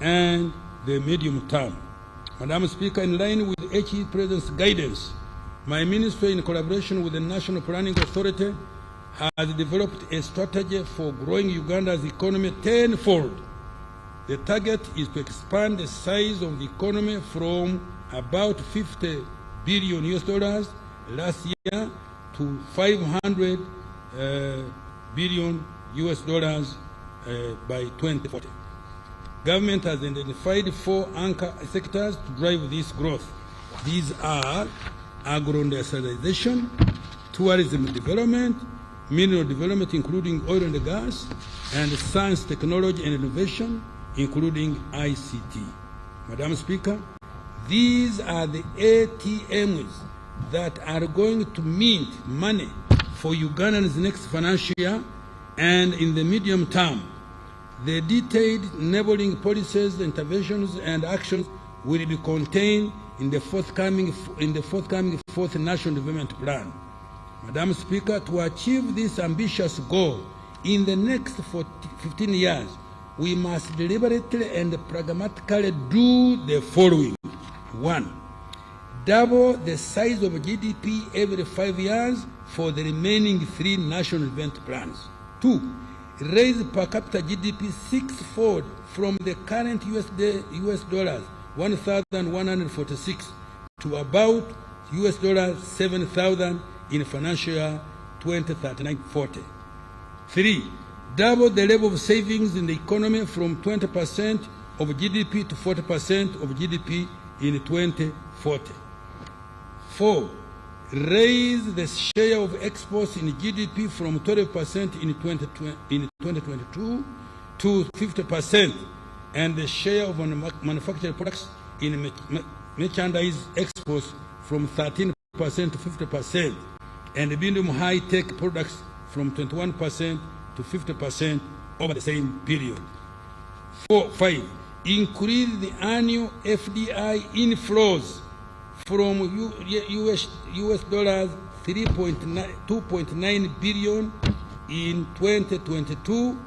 and the medium term. Madam Speaker, in line with HE President's guidance, my ministry, in collaboration with the National Planning Authority, has developed a strategy for growing Uganda's economy tenfold. The target is to expand the size of the economy from about $50 billion last year to $500 billion by 2040. Government has identified 4 anchor sectors to drive this growth. These are agro-industrialization, tourism development, mineral development including oil and gas, and science, technology and innovation including ICT. Madam Speaker, these are the ATMs that are going to mint money for Uganda's next financial year and in the medium term. The detailed enabling policies, interventions, and actions will be contained in the forthcoming 4th National Development Plan. Madam Speaker, to achieve this ambitious goal in the next 15 years, we must deliberately and pragmatically do the following. 1. Double the size of GDP every 5 years for the remaining 3 national development plans. 2. Raise per capita GDP 6-fold from the current US dollars 1,146 to about US dollars 7,000 in financial year 2039-40. 3. Double the level of savings in the economy from 20% of GDP to 40% of GDP in 2040. 4. Raise the share of exports in GDP from 12% in 2022 to 50%, and the share of manufactured products in merchandise exports from 13% to 50%, and medium high-tech products from 21% to 50% over the same period. 5. Increase the annual FDI inflows from US dollars 2.9 billion in 2022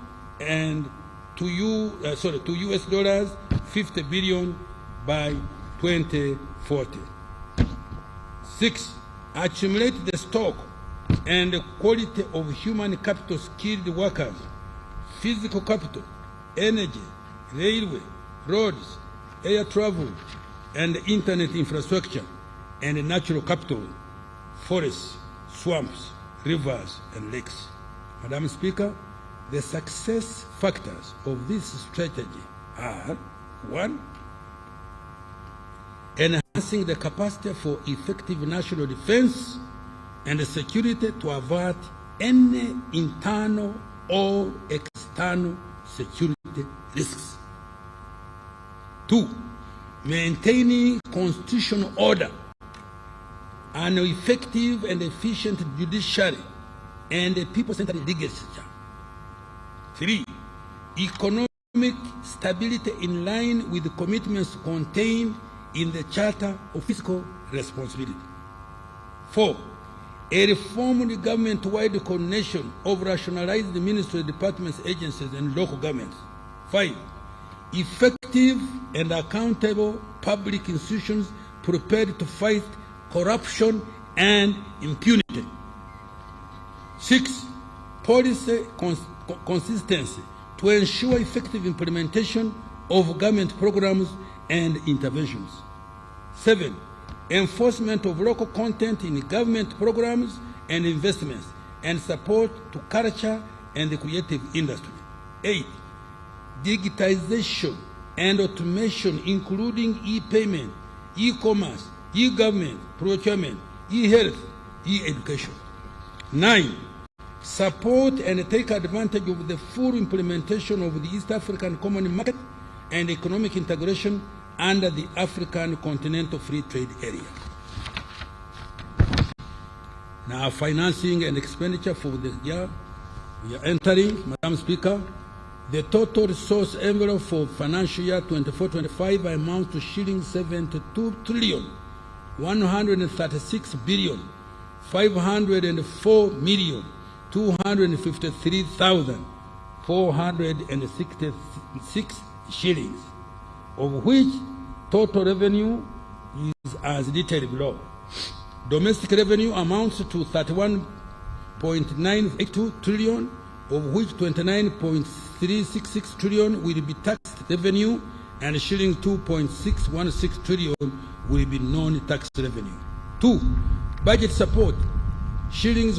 and to US dollars 50 billion by 2040. 6. Accumulate the stock and the quality of human capital, skilled workers, physical capital, energy, railway, roads, air travel, and internet infrastructure, and natural capital, forests, swamps, rivers, and lakes. Madam Speaker, the success factors of this strategy are: 1. Enhancing the capacity for effective national defense and security to avert any internal or external security risks. 2. Maintaining constitutional order, an effective and efficient judiciary, and a people-centered legislature. 3. Economic stability in line with the commitments contained in the Charter of Fiscal Responsibility. 4. A reformed government-wide coordination of rationalized ministries, departments, agencies, and local governments. 5. Effective and accountable public institutions prepared to fight corruption and impunity. 6. policy consistency to ensure effective implementation of government programs and interventions. 7. Enforcement of local content in government programs and investments and support to culture and the creative industry. 8. Digitization and automation, including e-payment, e-commerce, e-government, procurement, e-health, e-education. 9. Support and take advantage of the full implementation of the East African Common Market and economic integration under the African Continental Free Trade Area. Now, financing and expenditure for the year we are entering, Madam Speaker, the total resource envelope for financial year 24-25 amounts to shillings 72 trillion 136 billion 504 million 253,466 shillings, of which total revenue is as detailed below. Domestic revenue amounts to 31.982 trillion, of which 29.366 trillion will be tax revenue and shilling 2.616 trillion will be non-tax revenue. 2. Budget support, shillings